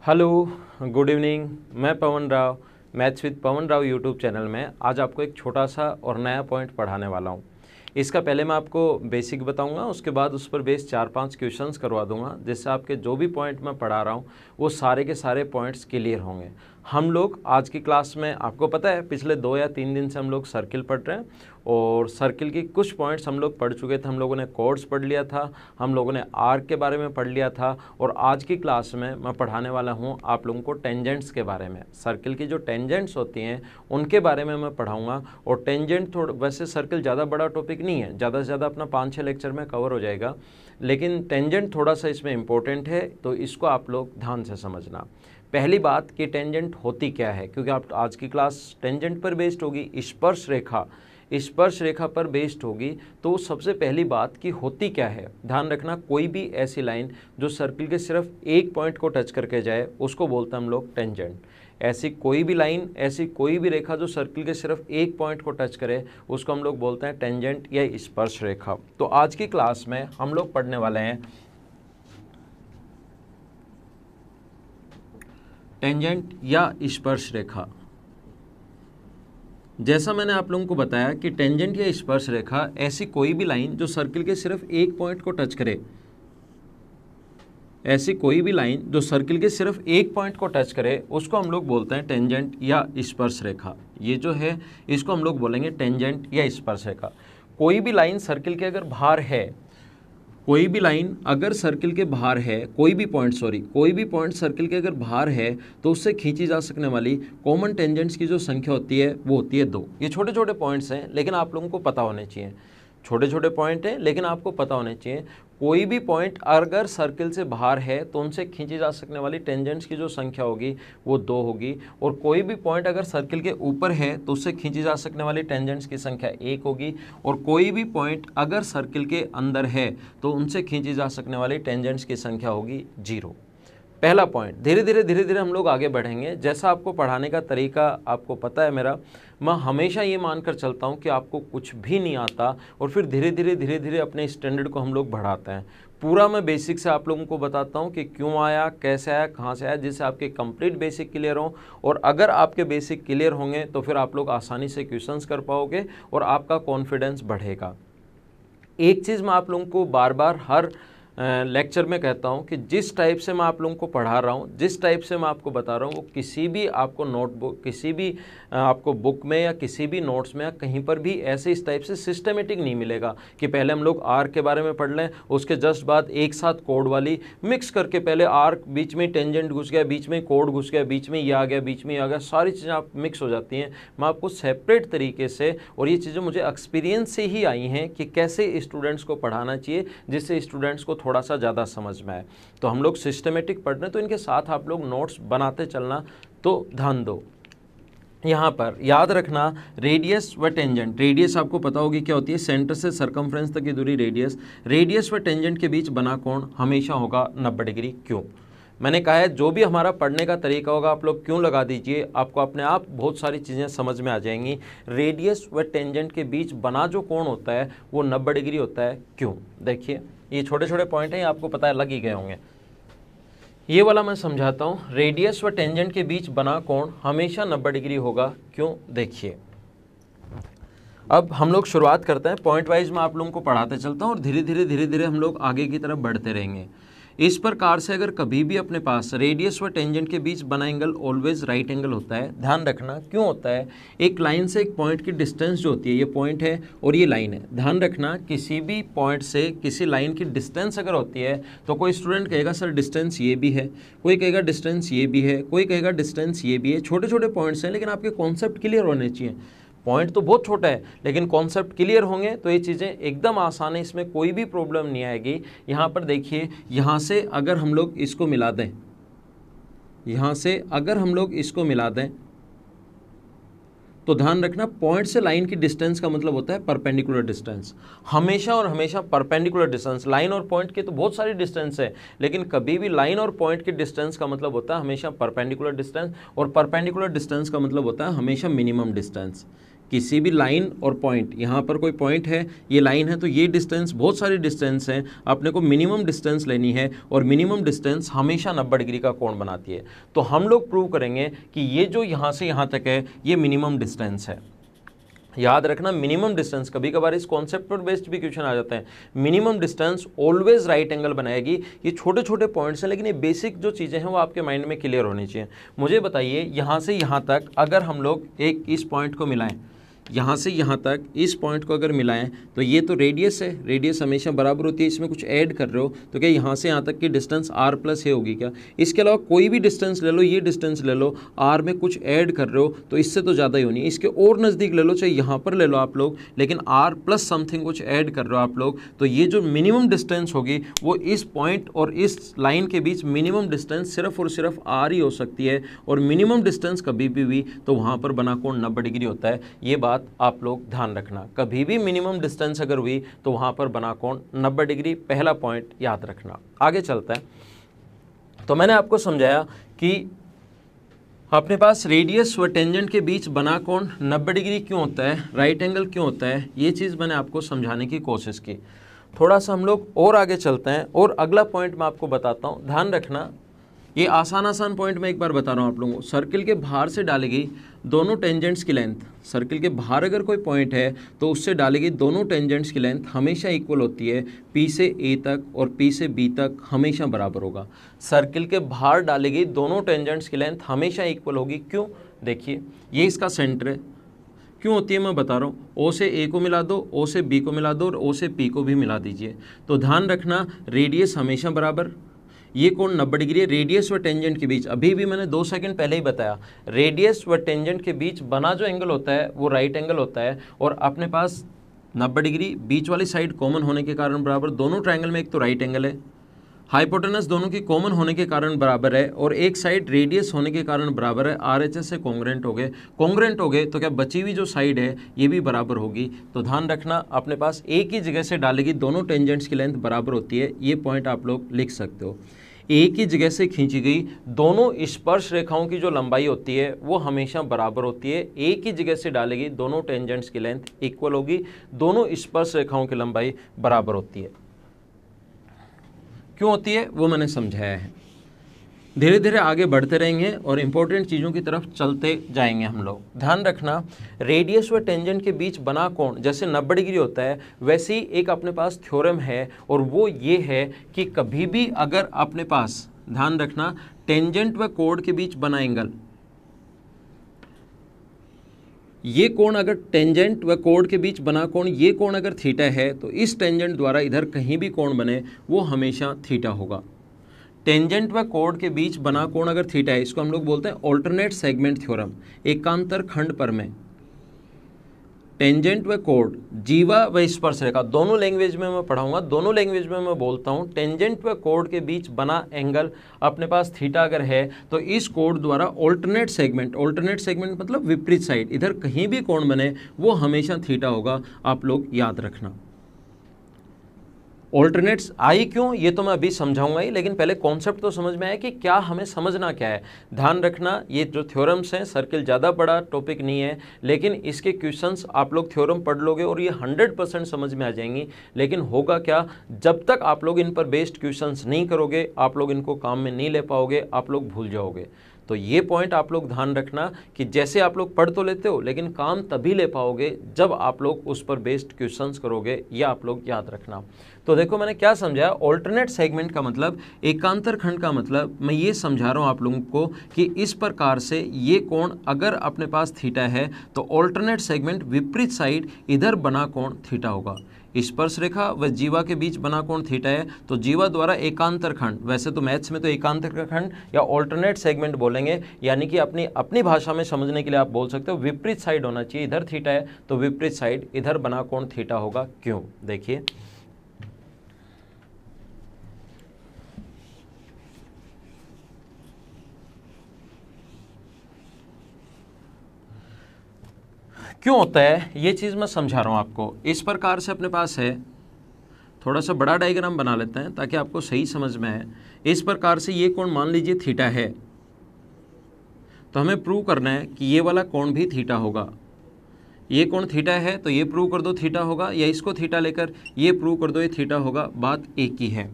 Hello, good evening. मैं Pawan Rao, maths with Pawan Rao YouTube channel में आज आपको एक छोटा सा और नया पॉइंट पढ़ाने वाला हूँ। इसका पहले मैं आपको बेसिक बताऊंगा, उसके बाद उस पर बेस 4-5 क्वेश्चंस करवा दूंगा, जिससे आपके जो भी पॉइंट मैं पढ़ा रहा हूँ वो सारे के सारे पॉइंट्स क्लियर होंगे। हम लोग आज की क्लास में, आपको पता है पिछले 2 या 3 दिन से हम लोग सर्किल पढ़ रहे हैं और सर्किल की कुछ पॉइंट्स हम लोग पढ़ चुके थे। हम लोगों ने कोड्स पढ़ लिया था, हम लोगों ने आर्क के बारे में पढ़ लिया था और आज की क्लास में मैं पढ़ाने वाला हूँ आप लोगों को टेंजेंट्स के बारे में। सर्किल की जो टेंजेंट्स होती हैं उनके बारे में मैं पढ़ाऊँगा। और टेंजेंट वैसे सर्किल ज़्यादा बड़ा टॉपिक नहीं है, ज़्यादा से ज़्यादा अपना 5-6 लेक्चर में कवर हो जाएगा, लेकिन टेंजेंट थोड़ा सा इसमें इंपॉर्टेंट है, तो इसको आप लोग ध्यान से समझना। पहली बात कि टेंजेंट होती क्या है, क्योंकि आप आज की क्लास टेंजेंट पर बेस्ड होगी, स्पर्श रेखा पर बेस्ड होगी। तो सबसे पहली बात कि होती क्या है, ध्यान रखना, कोई भी ऐसी लाइन जो सर्किल के सिर्फ एक पॉइंट को टच करके जाए उसको बोलते हैं हम लोग टेंजेंट। ऐसी कोई भी लाइन, ऐसी कोई भी रेखा जो सर्किल के सिर्फ एक पॉइंट को टच करे उसको हम लोग बोलते हैं टेंजेंट या स्पर्श रेखा। तो आज की क्लास में हम लोग पढ़ने वाले हैं टेंजेंट या स्पर्श रेखा। जैसा मैंने आप लोगों को बताया कि टेंजेंट या स्पर्श रेखा ऐसी कोई भी लाइन जो सर्किल के सिर्फ एक पॉइंट को टच करे, ऐसी कोई भी लाइन जो सर्किल के सिर्फ एक पॉइंट को टच करे उसको हम लोग बोलते हैं टेंजेंट या स्पर्श रेखा। ये जो है इसको हम लोग बोलेंगे टेंजेंट या स्पर्श रेखा। कोई भी लाइन सर्किल के अगर बाहर है, कोई भी लाइन अगर सर्किल के बाहर है, कोई भी पॉइंट सर्किल के अगर बाहर है तो उससे खींची जा सकने वाली कॉमन टेंजेंट्स की जो संख्या होती है वो होती है 2। ये छोटे छोटे पॉइंट्स हैं लेकिन आप लोगों को पता होने चाहिए, छोटे छोटे पॉइंट हैं लेकिन आपको पता होने चाहिए। कोई भी पॉइंट अगर सर्किल से बाहर है तो उनसे खींची जा सकने वाली टेंजेंट्स की जो संख्या होगी वो 2 होगी, और कोई भी पॉइंट अगर सर्किल के ऊपर है तो उससे खींची जा सकने वाली टेंजेंट्स की संख्या 1 होगी, और कोई भी पॉइंट अगर सर्किल के अंदर है तो उनसे खींची जा सकने वाली टेंजेंट्स की संख्या होगी 0। पहला पॉइंट। धीरे धीरे हम लोग आगे बढ़ेंगे। जैसा आपको पढ़ाने का तरीका आपको पता है मेरा, मैं हमेशा ये मानकर चलता हूँ कि आपको कुछ भी नहीं आता और फिर धीरे धीरे अपने स्टैंडर्ड को हम लोग बढ़ाते हैं। पूरा मैं बेसिक से आप लोगों को बताता हूँ कि क्यों आया, कैसे आया, कहाँ से आया, जिससे आपके कंप्लीट बेसिक क्लियर हो। और अगर आपके बेसिक क्लियर होंगे तो फिर आप लोग आसानी से क्वेश्चंस कर पाओगे और आपका कॉन्फिडेंस बढ़ेगा। एक चीज़ मैं आप लोगों को बार बार हर लेक्चर में कहता हूं कि जिस टाइप से मैं आप लोगों को पढ़ा रहा हूं, जिस टाइप से मैं आपको बता रहा हूं, वो किसी भी आपको नोटबुक, किसी भी आपको बुक में या किसी भी नोट्स में या कहीं पर भी ऐसे इस टाइप से सिस्टमेटिक नहीं मिलेगा कि पहले हम लोग आर्क के बारे में पढ़ लें, उसके जस्ट बाद एक साथ कोड वाली मिक्स करके, पहले आर्क, बीच में टेंजेंट घुस गया, बीच में कोड घुस गया, बीच में ये आ गया, बीच में ये आ गया, सारी चीज़ें आप मिक्स हो जाती हैं। मैं आपको सेपरेट तरीके से, और ये चीज़ें मुझे एक्सपीरियंस से ही आई हैं कि कैसे स्टूडेंट्स को पढ़ाना चाहिए जिससे स्टूडेंट्स को थोड़ा सा ज़्यादा समझ में आए। तो हम लोग सिस्टमेटिक पढ़ रहे हैं तो इनके साथ आप लोग नोट्स बनाते चलना, तो ध्यान दो। यहाँ पर याद रखना रेडियस व टेंजेंट। रेडियस आपको पता होगी क्या होती है, सेंटर से सरकमफ्रेंस तक की दूरी रेडियस। रेडियस व टेंजेंट के बीच बना कोण हमेशा होगा 90 डिग्री। क्यों? मैंने कहा है जो भी हमारा पढ़ने का तरीका होगा आप लोग क्यों लगा दीजिए, आपको अपने आप बहुत सारी चीज़ें समझ में आ जाएंगी। रेडियस व टेंजेंट के बीच बना जो कोण होता है वो 90 डिग्री होता है। क्यों? देखिए, ये छोटे छोटे पॉइंट हैं, आपको पता है लग ही गए होंगे। ये वाला मैं समझाता हूँ। रेडियस व टेंजेंट के बीच बना कोण हमेशा 90 डिग्री होगा। क्यों? देखिए, अब हम लोग शुरुआत करते हैं। पॉइंट वाइज मैं आप लोगों को पढ़ाते चलता हूँ और धीरे धीरे हम लोग आगे की तरफ बढ़ते रहेंगे। इस प्रकार से अगर कभी भी अपने पास रेडियस व टेंजेंट के बीच बना एंगल ऑलवेज राइट एंगल होता है। ध्यान रखना क्यों होता है, एक लाइन से एक पॉइंट की डिस्टेंस जो होती है, ये पॉइंट है और ये लाइन है। ध्यान रखना किसी भी पॉइंट से किसी लाइन की डिस्टेंस अगर होती है तो कोई स्टूडेंट कहेगा सर डिस्टेंस ये भी है, कोई कहेगा डिस्टेंस ये भी है, कोई कहेगा डिस्टेंस ये भी है। छोटे छोटे पॉइंट्स हैं लेकिन आपके कॉन्सेप्ट क्लियर होने चाहिए। पॉइंट तो बहुत छोटा है लेकिन कॉन्सेप्ट क्लियर होंगे तो ये चीज़ें एकदम आसान है, इसमें कोई भी प्रॉब्लम नहीं आएगी। यहाँ पर देखिए, यहाँ से अगर हम लोग इसको मिला दें, यहाँ से अगर हम लोग इसको मिला दें तो ध्यान रखना पॉइंट से लाइन की डिस्टेंस का मतलब होता है परपेंडिकुलर डिस्टेंस। हमेशा और हमेशा परपेंडिकुलर डिस्टेंस। लाइन और पॉइंट के तो बहुत सारी डिस्टेंस है लेकिन कभी भी लाइन और पॉइंट की डिस्टेंस का मतलब होता है हमेशा परपेंडिकुलर डिस्टेंस, और परपेंडिकुलर डिस्टेंस का मतलब होता है हमेशा मिनिमम डिस्टेंस। किसी भी लाइन और पॉइंट, यहाँ पर कोई पॉइंट है, ये लाइन है, तो ये डिस्टेंस, बहुत सारी डिस्टेंस हैं, अपने को मिनिमम डिस्टेंस लेनी है और मिनिमम डिस्टेंस हमेशा 90 डिग्री का कोण बनाती है। तो हम लोग प्रूव करेंगे कि ये जो यहाँ से यहाँ तक है ये मिनिमम डिस्टेंस है। याद रखना मिनिमम डिस्टेंस, कभी कभार इस कॉन्सेप्ट पर बेस्ड भी क्वेश्चन आ जाते हैं। Minimum distance always right angle बनाएगी। ये छोटे छोटे पॉइंट्स हैं, लेकिन ये बेसिक जो चीज़ें हैं वो आपके माइंड में क्लियर होनी चाहिए। मुझे बताइए यहाँ से यहाँ तक अगर हम लोग एक इस पॉइंट को मिलाएं, यहाँ से यहाँ तक इस पॉइंट को अगर मिलाएं, तो ये तो रेडियस है, रेडियस हमेशा बराबर होती है, इसमें कुछ ऐड कर रहे हो तो क्या यहाँ से यहाँ तक की डिस्टेंस r प्लस है होगी क्या? इसके अलावा कोई भी डिस्टेंस ले लो, ये डिस्टेंस ले लो, r में कुछ ऐड कर रहे हो तो इससे तो ज़्यादा ही होनी है। इसके और नज़दीक ले लो, चाहे यहाँ पर ले लो आप लोग, लेकिन r प्लस समथिंग कुछ ऐड कर रहे हो आप लोग, तो ये जो मिनिमम डिस्टेंस होगी वो इस पॉइंट और इस लाइन के बीच मिनिमम डिस्टेंस सिर्फ और सिर्फ r ही हो सकती है। और मिनिमम डिस्टेंस कभी भी हुई तो वहाँ पर बना कोण 90 डिग्री होता है। ये बात आप लोग ध्यान रखना, कभी भी मिनिमम डिस्टेंस अगर हुई तो वहां पर बना कोण 90 डिग्री, पहला पॉइंट याद रखना। आगे चलते हैं। तो मैंने आपको समझाया कि अपने पास रेडियस व टेंजेंट के बीच बना कोण 90 डिग्री क्यों होता है, राइट एंगल क्यों होता है, ये चीज़ मैंने आपको समझाने की कोशिश की। थोड़ा सा हम लोग और आगे चलते हैं और अगला पॉइंट मैं आपको बताता हूँ। ध्यान रखना, ये आसान पॉइंट मैं एक बार बता रहा हूँ आप लोगों को। सर्किल के बाहर से डाली गई दोनों टेंजेंट्स की लेंथ, सर्किल के बाहर अगर कोई पॉइंट है तो उससे डाली गई दोनों टेंजेंट्स की लेंथ हमेशा इक्वल होती है। P से A तक और P से B तक हमेशा बराबर होगा। सर्किल के बाहर डाली गई दोनों टेंजेंट्स की लेंथ हमेशा इक्वल होगी। क्यों? देखिए, ये इसका सेंटर है। क्यों होती है मैं बता रहा हूँ। O से A को मिला दो, O से B को मिला दो और O से P को भी मिला दीजिए। तो ध्यान रखना, रेडियस हमेशा बराबर, ये कोण 90 डिग्री है। रेडियस व टेंजेंट के बीच, अभी भी मैंने 2 सेकंड पहले ही बताया, रेडियस व टेंजेंट के बीच बना जो एंगल होता है वो राइट एंगल होता है। और अपने पास 90 डिग्री बीच वाली साइड कॉमन होने के कारण बराबर, दोनों ट्रायंगल में एक तो राइट एंगल है, हाइपोटेनस दोनों की कॉमन होने के कारण बराबर है, और एक साइड रेडियस होने के कारण बराबर है। RHS से कॉन्ग्रेंट हो गए तो क्या बची हुई जो साइड है ये भी बराबर होगी। तो ध्यान रखना, अपने पास एक ही जगह से डालेगी दोनों टेंजेंट्स की लेंथ बराबर होती है। ये पॉइंट आप लोग लिख सकते हो। एक ही जगह से खींची गई दोनों स्पर्श रेखाओं की जो लंबाई होती है वो हमेशा बराबर होती है। एक ही जगह से डालेगी दोनों टेंजेंट्स की लेंथ इक्वल होगी, दोनों स्पर्श रेखाओं की लंबाई बराबर होती है। क्यों होती है वो मैंने समझाया है। धीरे धीरे आगे बढ़ते रहेंगे और इंपॉर्टेंट चीज़ों की तरफ चलते जाएंगे हम लोग। ध्यान रखना, रेडियस व टेंजेंट के बीच बना कोण जैसे 90 डिग्री होता है, वैसे ही एक अपने पास थ्योरम है और वो ये है कि कभी भी अगर अपने पास, ध्यान रखना, टेंजेंट व कोण के बीच बना एंगल, ये कोण अगर टेंजेंट व कोण के बीच बना कोण, ये कोण अगर थीटा है तो इस टेंजेंट द्वारा इधर कहीं भी कोण बने वो हमेशा थीटा होगा। टेंजेंट व कोण के बीच बना कोण अगर थीटा है, इसको हम लोग बोलते हैं ऑल्टरनेट सेगमेंट थ्योरम, एकांतर खंड पर में। टेंजेंट व कोण, जीवा व स्पर्श रेखा, दोनों लैंग्वेज में मैं पढ़ाऊंगा, दोनों लैंग्वेज में मैं बोलता हूं। टेंजेंट व कोण के बीच बना एंगल अपने पास थीटा अगर है तो इस कोण द्वारा ऑल्टरनेट सेगमेंट मतलब विपरीत साइड, इधर कहीं भी कोण बने वो हमेशा थीटा होगा। आप लोग याद रखना। ऑल्टरनेट्स आई क्यों, ये तो मैं अभी समझाऊंगा ही, लेकिन पहले कॉन्सेप्ट तो समझ में आया कि क्या हमें समझना क्या है। ध्यान रखना, ये जो थ्योरम्स हैं, सर्किल ज़्यादा बड़ा टॉपिक नहीं है, लेकिन इसके क्वेश्चंस आप लोग थ्योरम पढ़ लोगे और ये 100% समझ में आ जाएंगी। लेकिन होगा क्या, जब तक आप लोग इन पर बेस्ड क्वेश्चंस नहीं करोगे, आप लोग इनको काम में नहीं ले पाओगे, आप लोग भूल जाओगे। तो ये पॉइंट आप लोग ध्यान रखना कि जैसे आप लोग पढ़ तो लेते हो, लेकिन काम तभी ले पाओगे जब आप लोग उस पर बेस्ड क्वेश्चंस करोगे, ये आप लोग याद रखना। तो देखो मैंने क्या समझाया, ऑल्टरनेट सेगमेंट का मतलब, एकांतर खंड का मतलब, मैं ये समझा रहा हूँ आप लोगों को कि इस प्रकार से ये कोण अगर अपने पास थीटा है तो ऑल्टरनेट सेगमेंट विपरीत साइड इधर बना कोण थीटा होगा। स्पर्श रेखा व जीवा के बीच बना कोण थीटा है तो जीवा द्वारा एकांतर खंड, वैसे तो मैथ्स में तो एकांतर खंड या ऑल्टरनेट सेगमेंट बोलेंगे, यानी कि अपनी भाषा में समझने के लिए आप बोल सकते हो विपरीत साइड होना चाहिए। इधर थीटा है तो विपरीत साइड इधर बना कोण थीटा होगा। क्यों? देखिए, क्यों होता है ये चीज़ मैं समझा रहा हूँ आपको। इस प्रकार से अपने पास है, थोड़ा सा बड़ा डायग्राम बना लेते हैं ताकि आपको सही समझ में आए। इस प्रकार से ये कोण मान लीजिए थीटा है, तो हमें प्रूव करना है कि ये वाला कोण भी थीटा होगा। ये कोण थीटा है तो ये प्रूव कर दो थीटा होगा, या इसको थीटा लेकर ये प्रूव कर दो ये थीटा होगा, बात एक ही है।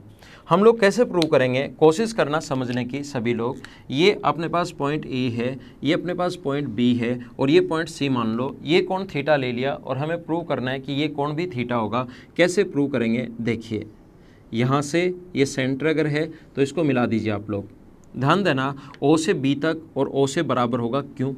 हम लोग कैसे प्रूव करेंगे, कोशिश करना समझने की सभी लोग। ये अपने पास पॉइंट ए है, ये अपने पास पॉइंट बी है और ये पॉइंट सी मान लो, ये कोण थीटा ले लिया और हमें प्रूव करना है कि ये कोण भी थीटा होगा। कैसे प्रूव करेंगे देखिए, यहाँ से ये सेंटर अगर है तो इसको मिला दीजिए आप लोग। ध्यान देना, ओ से बी तक और ओ से बराबर होगा, क्यों?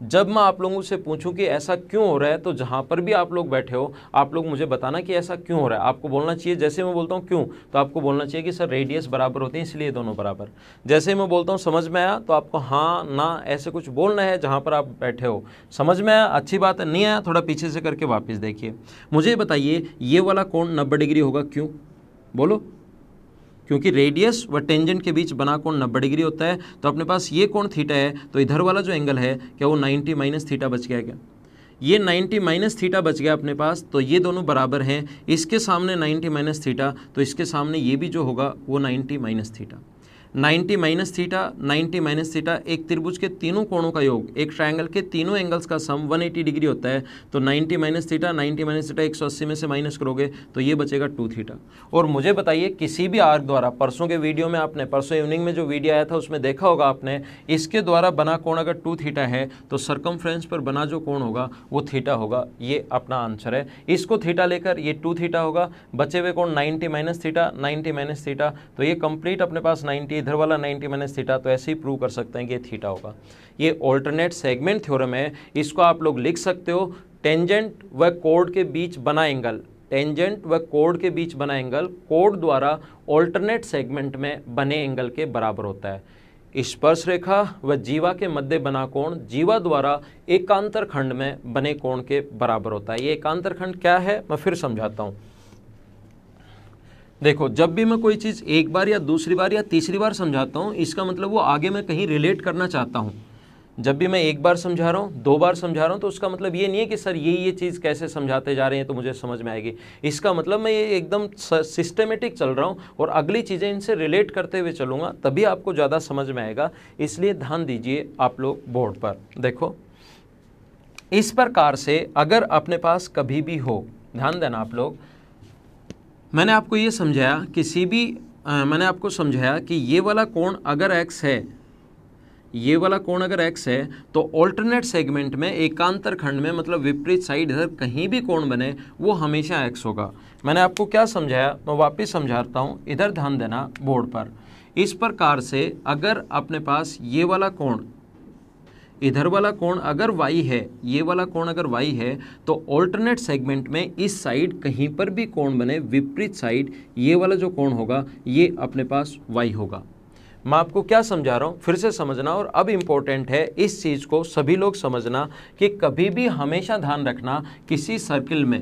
जब मैं आप लोगों से पूछूं कि ऐसा क्यों हो रहा है, तो जहां पर भी आप लोग बैठे हो आप लोग मुझे बताना कि ऐसा क्यों हो रहा है। आपको बोलना चाहिए, जैसे मैं बोलता हूं क्यों, तो आपको बोलना चाहिए कि सर रेडियस बराबर होते हैं इसलिए दोनों बराबर। जैसे मैं बोलता हूं समझ में आया, तो आपको हाँ ना ऐसे कुछ बोलना है जहां पर आप बैठे हो। समझ में आया, अच्छी बात है, नहीं आया थोड़ा पीछे से करके वापस देखिए। मुझे बताइए ये वाला कोण 90 डिग्री होगा, क्यों? बोलो। क्योंकि रेडियस व टेंजेंट के बीच बना कोण 90 डिग्री होता है। तो अपने पास ये कोण थीटा है, तो इधर वाला जो एंगल है क्या वो 90 माइनस थीटा बच गया क्या? ये 90 माइनस थीटा बच गया अपने पास, तो ये दोनों बराबर हैं। इसके सामने 90 माइनस थीटा, तो इसके सामने ये भी जो होगा वो 90 minus theta. 90 minus theta, 90 minus theta, एक त्रिभुज के तीनों कोणों का योग, एक ट्रायंगल के तीनों एंगल्स का सम 180 डिग्री होता है। तो 90 माइनस थीटा 90 माइनस थीटा 180 में से माइनस करोगे तो ये बचेगा 2 थीटा। और मुझे बताइए किसी भी आर्क द्वारा, परसों के वीडियो में आपने, परसों इवनिंग में जो वीडियो आया था उसमें देखा होगा आपने, इसके द्वारा बना कोण अगर 2 थीटा है तो सरकमफ्रेंस पर बना जो कोण होगा वो थीटा होगा। ये अपना आंसर है। इसको थीटा लेकर ये 2 थीटा होगा, बचे हुए कोण 90 माइनस थीटा 90 माइनस थीटा, तो ये कंप्लीट अपने पास 90, इधर वाला 90 माइनस थीटा, तो ऐसे ही प्रूव कर सकते हैं कि ये थीटा होगा। ये ऑल्टरनेट सेगमेंट थ्योरम है, इसको आप लोग लिख सकते हो टेंजेंट व कोड के बीच बना एंगल, टेंजेंट व कोड के बीच बना एंगल कोड द्वारा ऑल्टरनेट सेगमेंट में बने एंगल के बराबर होता है। स्पर्श रेखा व जीवा के मध्य बना कोण जीवा द्वारा एकांतर खंड में बने कोण के बराबर होता है। ये एकांतर खंड क्या है मैं फिर समझाता हूँ। देखो, जब भी मैं कोई चीज़ एक बार या दूसरी बार या तीसरी बार समझाता हूँ, इसका मतलब वो आगे मैं कहीं रिलेट करना चाहता हूँ। जब भी मैं एक बार समझा रहा हूँ, 2 बार समझा रहा हूँ, तो उसका मतलब ये नहीं है कि सर ये चीज़ कैसे समझाते जा रहे हैं तो मुझे समझ में आएगी। इसका मतलब मैं ये एकदम सिस्टमेटिक चल रहा हूँ और अगली चीज़ें इनसे रिलेट करते हुए चलूँगा, तभी आपको ज़्यादा समझ में आएगा। इसलिए ध्यान दीजिए आप लोग बोर्ड पर। देखो, इस प्रकार से अगर अपने पास कभी भी हो, ध्यान देना आप लोग, मैंने आपको ये समझाया मैंने आपको समझाया कि ये वाला कोण अगर x है, ये वाला कोण अगर x है, तो ऑल्टरनेट सेगमेंट में एकांतर खंड में, मतलब विपरीत साइड, इधर कहीं भी कोण बने वो हमेशा x होगा। मैंने आपको क्या समझाया, मैं वापस समझाता हूँ, इधर ध्यान देना बोर्ड पर। इस प्रकार से अगर अपने पास ये वाला कोण, इधर वाला कोण अगर y है, ये वाला कोण अगर y है, तो ऑल्टरनेट सेगमेंट में इस साइड कहीं पर भी कोण बने, विपरीत साइड, ये वाला जो कोण होगा ये अपने पास y होगा। मैं आपको क्या समझा रहा हूँ फिर से समझना, और अब इम्पोर्टेंट है इस चीज़ को सभी लोग समझना कि कभी भी हमेशा ध्यान रखना, किसी सर्किल में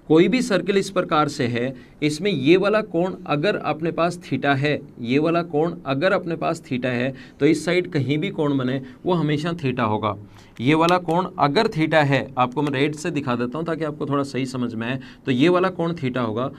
कोई भी सर्किल इस प्रकार से है, इसमें ये वाला कोण अगर अपने पास थीटा है, ये वाला कोण अगर अपने पास थीटा है, तो इस साइड कहीं भी कोण बने वो हमेशा थीटा होगा। ये वाला कोण अगर थीटा है, आपको मैं रेड से दिखा देता हूँ ताकि आपको थोड़ा सही समझ में आए, तो ये वाला कोण थीटा होगा।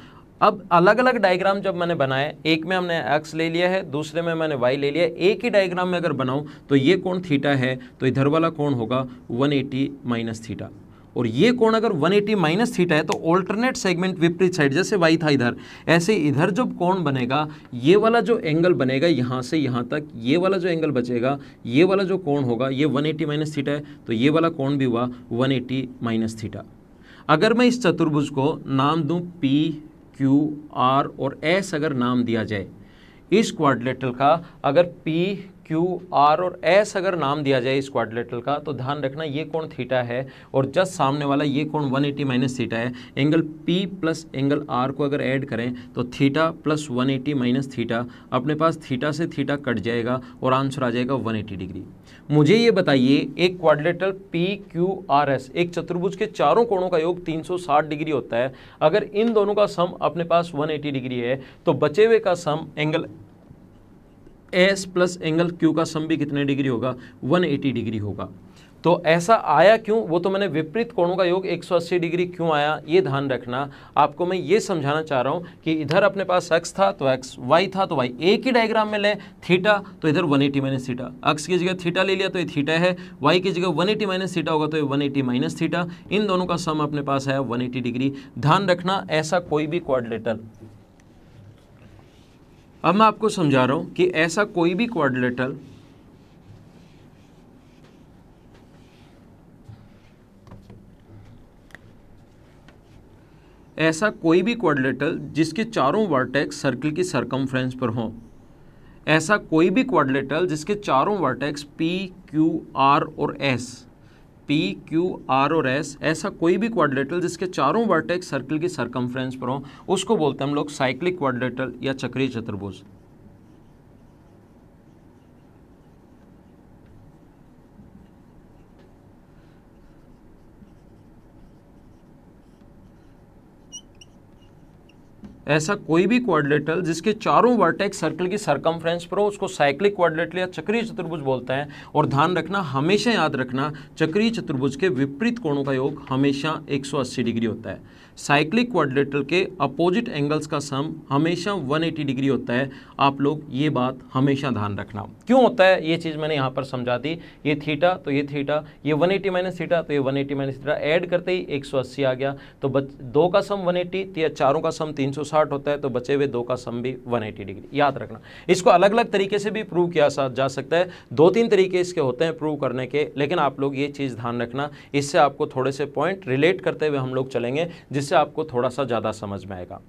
अब अलग अलग डायग्राम जब मैंने बनाए, एक में हमने x ले लिया है, दूसरे में मैंने y ले लिया है, एक ही डायग्राम में अगर बनाऊँ तो ये कोण थीटा है, तो इधर वाला कोण होगा 180 माइनस थीटा, और ये कोण अगर 180 माइनस थीटा है तो ऑल्टरनेट सेगमेंट विपरीत साइड, जैसे y था इधर, ऐसे इधर जब कोण बनेगा, ये वाला जो एंगल बनेगा यहाँ से यहाँ तक, ये वाला जो एंगल बचेगा, ये वाला जो कोण होगा ये 180 माइनस थीटा है, तो ये वाला कोण भी हुआ 180 माइनस थीटा। अगर मैं इस चतुर्भुज को नाम दूँ P, Q, R और S अगर नाम दिया जाए, इस क्वाड्रिलेटरल का अगर P, Q, R और S अगर नाम दिया जाए इस क्वाड्रिलेटरल का, तो ध्यान रखना ये कोण थीटा है और जस्ट सामने वाला ये कोण 180 माइनस थीटा है। Angle P plus angle R को अगर ऐड करें तो थीटा प्लस 180 माइनस थीटा, अपने पास थीटा से थीटा कट जाएगा और आंसर आ जाएगा 180 डिग्री। मुझे ये बताइए, एक quadrilateral P, Q, R, S, एक चतुर्भुज के चारों कोणों का योग 360 डिग्री होता है। अगर इन दोनों का सम अपने पास 180 डिग्री है, तो बचे हुए का sum angle S plus angle Q का सम भी कितने डिग्री होगा, 180 डिग्री होगा। तो ऐसा आया क्यों, वो तो मैंने विपरीत कोणों का योग 180 डिग्री क्यों आया ये ध्यान रखना। आपको मैं ये समझाना चाह रहा हूँ कि इधर अपने पास x था तो x, y था तो y, एक ही डायग्राम में ले थीटा तो इधर 180 माइनस थीटा, x की जगह थीटा ले लिया तो ये थीटा है, y की जगह 180 माइनस थीटा होगा तो ये 180 माइनस थीटा, इन दोनों का सम अपने पास है 180 डिग्री। ध्यान रखना ऐसा कोई भी क्वाड्रिलेटरल, अब मैं आपको समझा रहा हूं कि ऐसा कोई भी क्वाड्रिलेटरल जिसके चारों वर्टेक्स सर्किल की सरकमफ्रेंस पर हों, ऐसा कोई भी क्वाड्रिलेटरल जिसके चारों वर्टेक्स P, Q, R और S, P, Q, R और S, ऐसा कोई भी क्वाड्रिलेटरल जिसके चारों वर्टेक्स सर्किल की सरकमफ्रेंस पर हों, उसको बोलते हैं हम लोग साइक्लिक क्वाड्रिलेटरल या चक्रीय चतुर्भुज। ऐसा कोई भी क्वाड्रिलेटरल जिसके चारों वर्टेक्स सर्कल की सरकमफ्रेंस पर हो उसको साइक्लिक क्वाड्रिलेटरल या चक्रीय चतुर्भुज बोलते हैं। और ध्यान रखना, हमेशा याद रखना, चक्रीय चतुर्भुज के विपरीत कोणों का योग हमेशा 180 डिग्री होता है। साइक्लिक क्वाड्रिलेटरल के अपोजिट एंगल्स का सम हमेशा 180 डिग्री होता है। आप लोग ये बात हमेशा ध्यान रखना। क्यों होता है ये चीज़ मैंने यहाँ पर समझा दी, ये थीटा तो ये थीटा, ये 180 माइनस थीटा तो ये 180 माइनस थीटा, ऐड करते ही 180 आ गया, तो दो का सम 180 या चारों का सम 360 होता है, तो बचे हुए दो का सम भी 180 डिग्री। याद रखना, इसको अलग अलग तरीके से भी प्रूव किया जा सकता है, 2-3 तरीके इसके होते हैं प्रूव करने के, लेकिन आप लोग ये चीज़ ध्यान रखना, इससे आपको थोड़े से पॉइंट रिलेट करते हुए हम लोग चलेंगे जिससे आपको थोड़ा सा ज़्यादा समझ में आएगा।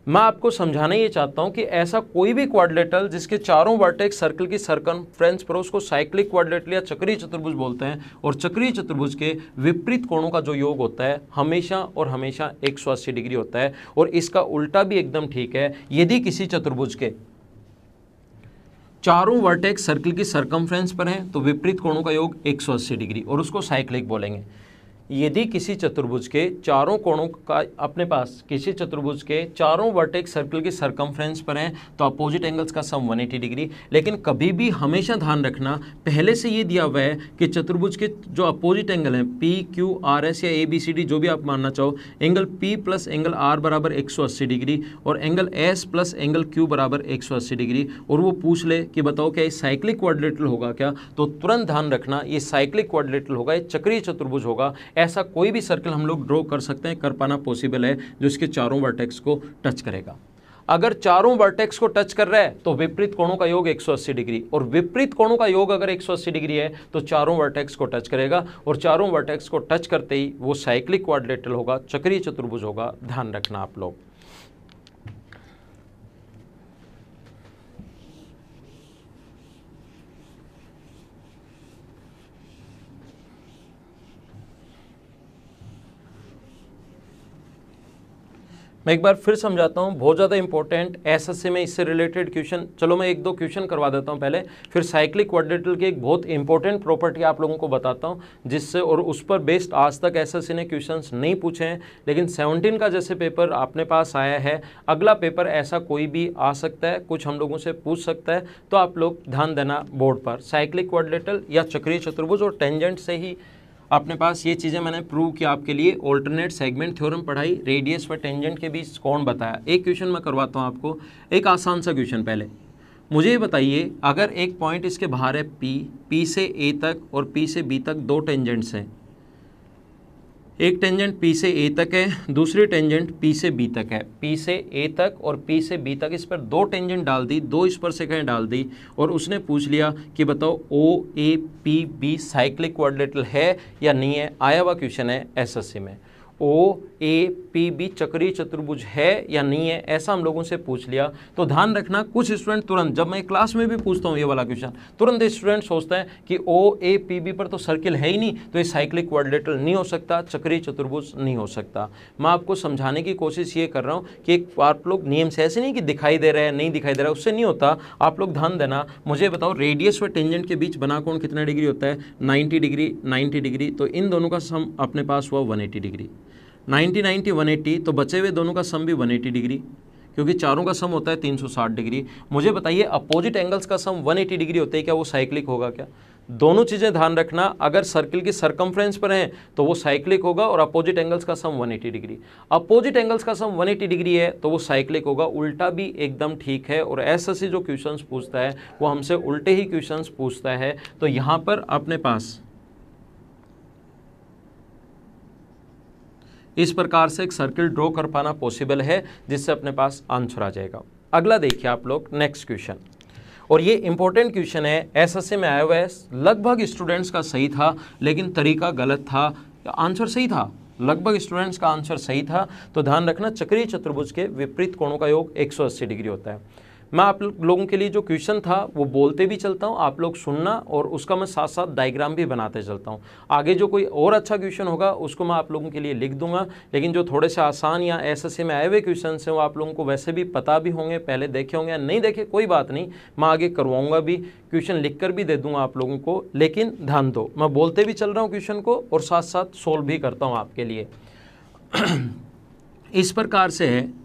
मैं आपको समझाना ये चाहता हूं कि ऐसा कोई भी क्वाड्रिलेटरल जिसके चारों वर्टेक्स सर्कल की सरकमफ्रेंस पर उसको साइक्लिक क्वाड्रिलेटरल या चक्रीय चतुर्भुज बोलते हैं। और चक्रीय चतुर्भुज के विपरीत कोणों का जो योग होता है हमेशा और हमेशा 180 डिग्री होता है। और इसका उल्टा भी एकदम ठीक है, यदि किसी चतुर्भुज के चारों वर्टेक्स सर्कल की सरकमफ्रेंस पर हैं तो विपरीत कोणों का योग 180 डिग्री और उसको साइक्लिक बोलेंगे। यदि किसी चतुर्भुज के चारों कोणों का अपने पास किसी चतुर्भुज के चारों वर्टेक्स सर्कल की सरकमफ्रेंस पर हैं तो अपोजिट एंगल्स का सम 180 डिग्री। लेकिन कभी भी हमेशा ध्यान रखना, पहले से ये दिया हुआ है कि चतुर्भुज के जो अपोजिट एंगल हैं P, Q, R, S या ABCD जो भी आप मानना चाहो, angle P plus angle R बराबर 180 डिग्री और angle S plus angle Q बराबर 180 डिग्री, और वो पूछ ले कि बताओ क्या ये साइक्लिक क्वाड्रिलेटरल होगा क्या, तो तुरंत ध्यान रखना ये साइक्लिक क्वाड्रिलेटरल होगा, ये चक्रीय चतुर्भुज होगा। ऐसा कोई भी सर्कल हम लोग ड्रॉ कर सकते हैं, कर पाना पॉसिबल है, जो इसके चारों वर्टेक्स को टच करेगा। अगर चारों वर्टेक्स को टच कर रहा है तो विपरीत कोणों का योग 180 डिग्री, और विपरीत कोणों का योग अगर 180 डिग्री है तो चारों वर्टेक्स को टच करेगा, और चारों वर्टेक्स को टच करते ही वो साइक्लिक क्वाड्रिलेटरल होगा, चक्रीय चतुर्भुज होगा। ध्यान रखना आप लोग। मैं एक बार फिर समझाता हूँ, बहुत ज़्यादा इंपॉर्टेंट एसएससी में इससे रिलेटेड क्वेश्चन, चलो मैं 1-2 क्वेश्चन करवा देता हूँ पहले, फिर साइक्लिक क्वाड्रिलेटरल की एक बहुत इंपॉर्टेंट प्रॉपर्टी आप लोगों को बताता हूँ जिससे, और उस पर बेस्ड आज तक एसएससी ने क्वेश्चंस नहीं पूछे हैं, लेकिन 17 का जैसे पेपर अपने पास आया है, अगला पेपर ऐसा कोई भी आ सकता है, कुछ हम लोगों से पूछ सकता है, तो आप लोग ध्यान देना बोर्ड पर, साइक्लिक क्वाड्रिलेटरल या चक्रीय चतुर्भुज। और टेंजेंट से ही अपने पास ये चीज़ें मैंने प्रूव किया आपके लिए, ऑल्टरनेट सेगमेंट थ्योरम पढ़ाई, रेडियस व टेंजेंट के बीच कोण बताया। एक क्वेश्चन मैं करवाता हूँ आपको, एक आसान सा क्वेश्चन। पहले मुझे ये बताइए, अगर एक पॉइंट इसके बाहर है P से A तक और P से B तक 2 टेंजेंट्स हैं, एक टेंजेंट P से A तक है, दूसरी टेंजेंट P से B तक है, P से A तक और P से B तक, इस पर 2 टेंजेंट डाल दी, 2 स्पर्शरेखाएं डाल दी, और उसने पूछ लिया कि बताओ OAPB साइक्लिक क्वाड्रिलेटरल है या नहीं है। आया हुआ क्वेश्चन है एसएससी में, OAPB चक्रीय चतुर्भुज है या नहीं है, ऐसा हम लोगों से पूछ लिया। तो ध्यान रखना, कुछ स्टूडेंट तुरंत, जब मैं क्लास में भी पूछता हूँ ये वाला क्वेश्चन, तुरंत स्टूडेंट सोचते हैं कि OAPB पर तो सर्किल है ही नहीं, तो ये साइक्लिक क्वाड्रिलेटरल नहीं हो सकता, चक्रीय चतुर्भुज नहीं हो सकता। मैं आपको समझाने की कोशिश ये कर रहा हूँ कि एक आप लोग नियम से, ऐसे नहीं कि दिखाई दे रहा है नहीं दिखाई दे रहा है, उससे नहीं होता। आप लोग ध्यान देना, मुझे बताओ रेडियस व टेंजेंट के बीच बना कोण कितना डिग्री होता है, 90 डिग्री, 90 डिग्री, तो इन दोनों का सम अपने पास हुआ 180 डिग्री, 90 90 180, तो बचे हुए दोनों का सम भी 180 डिग्री, क्योंकि चारों का सम होता है 360 डिग्री। मुझे बताइए अपोजिट एंगल्स का सम 180 डिग्री होते हैं, क्या वो साइक्लिक होगा क्या? दोनों चीज़ें ध्यान रखना, अगर सर्किल की सरकमफ्रेंस पर हैं तो वो साइक्लिक होगा और अपोजिट एंगल्स का सम 180 डिग्री, अपोजिट एंगल्स का सम 180 डिग्री है तो वो साइक्लिक होगा। उल्टा भी एकदम ठीक है, और एसएससी जो क्वेश्चंस पूछता है वो हमसे उल्टे ही क्वेश्चंस पूछता है। तो यहाँ पर अपने पास इस प्रकार से एक सर्किल ड्रॉ कर पाना पॉसिबल है, जिससे अपने पास आंसर आ जाएगा। अगला देखिए आप लोग नेक्स्ट क्वेश्चन, और ये इंपॉर्टेंट क्वेश्चन है, एसएससी में आया हुआ है। लगभग स्टूडेंट्स का सही था लेकिन तरीका गलत था, आंसर सही था, लगभग स्टूडेंट्स का आंसर सही था। तो ध्यान रखना, चक्रीय चतुर्भुज के विपरीत कोणों का योग 180 डिग्री होता है। मैं आप लोगों के लिए जो क्वेश्चन था वो बोलते भी चलता हूँ, आप लोग सुनना, और उसका मैं साथ साथ डायग्राम भी बनाते चलता हूँ। आगे जो कोई और अच्छा क्वेश्चन होगा उसको मैं आप लोगों के लिए लिख दूंगा, लेकिन जो थोड़े से आसान या एसएससी में आए हुए क्वेश्चन हैं वो आप लोगों को वैसे भी पता भी होंगे, पहले देखे होंगे या नहीं देखे कोई बात नहीं, मैं आगे करवाऊंगा भी, क्वेश्चन लिख कर भी दे दूंगा आप लोगों को। लेकिन ध्यान दो, मैं बोलते भी चल रहा हूँ क्वेश्चन को और साथ साथ सोल्व भी करता हूँ आपके लिए। इस प्रकार से है,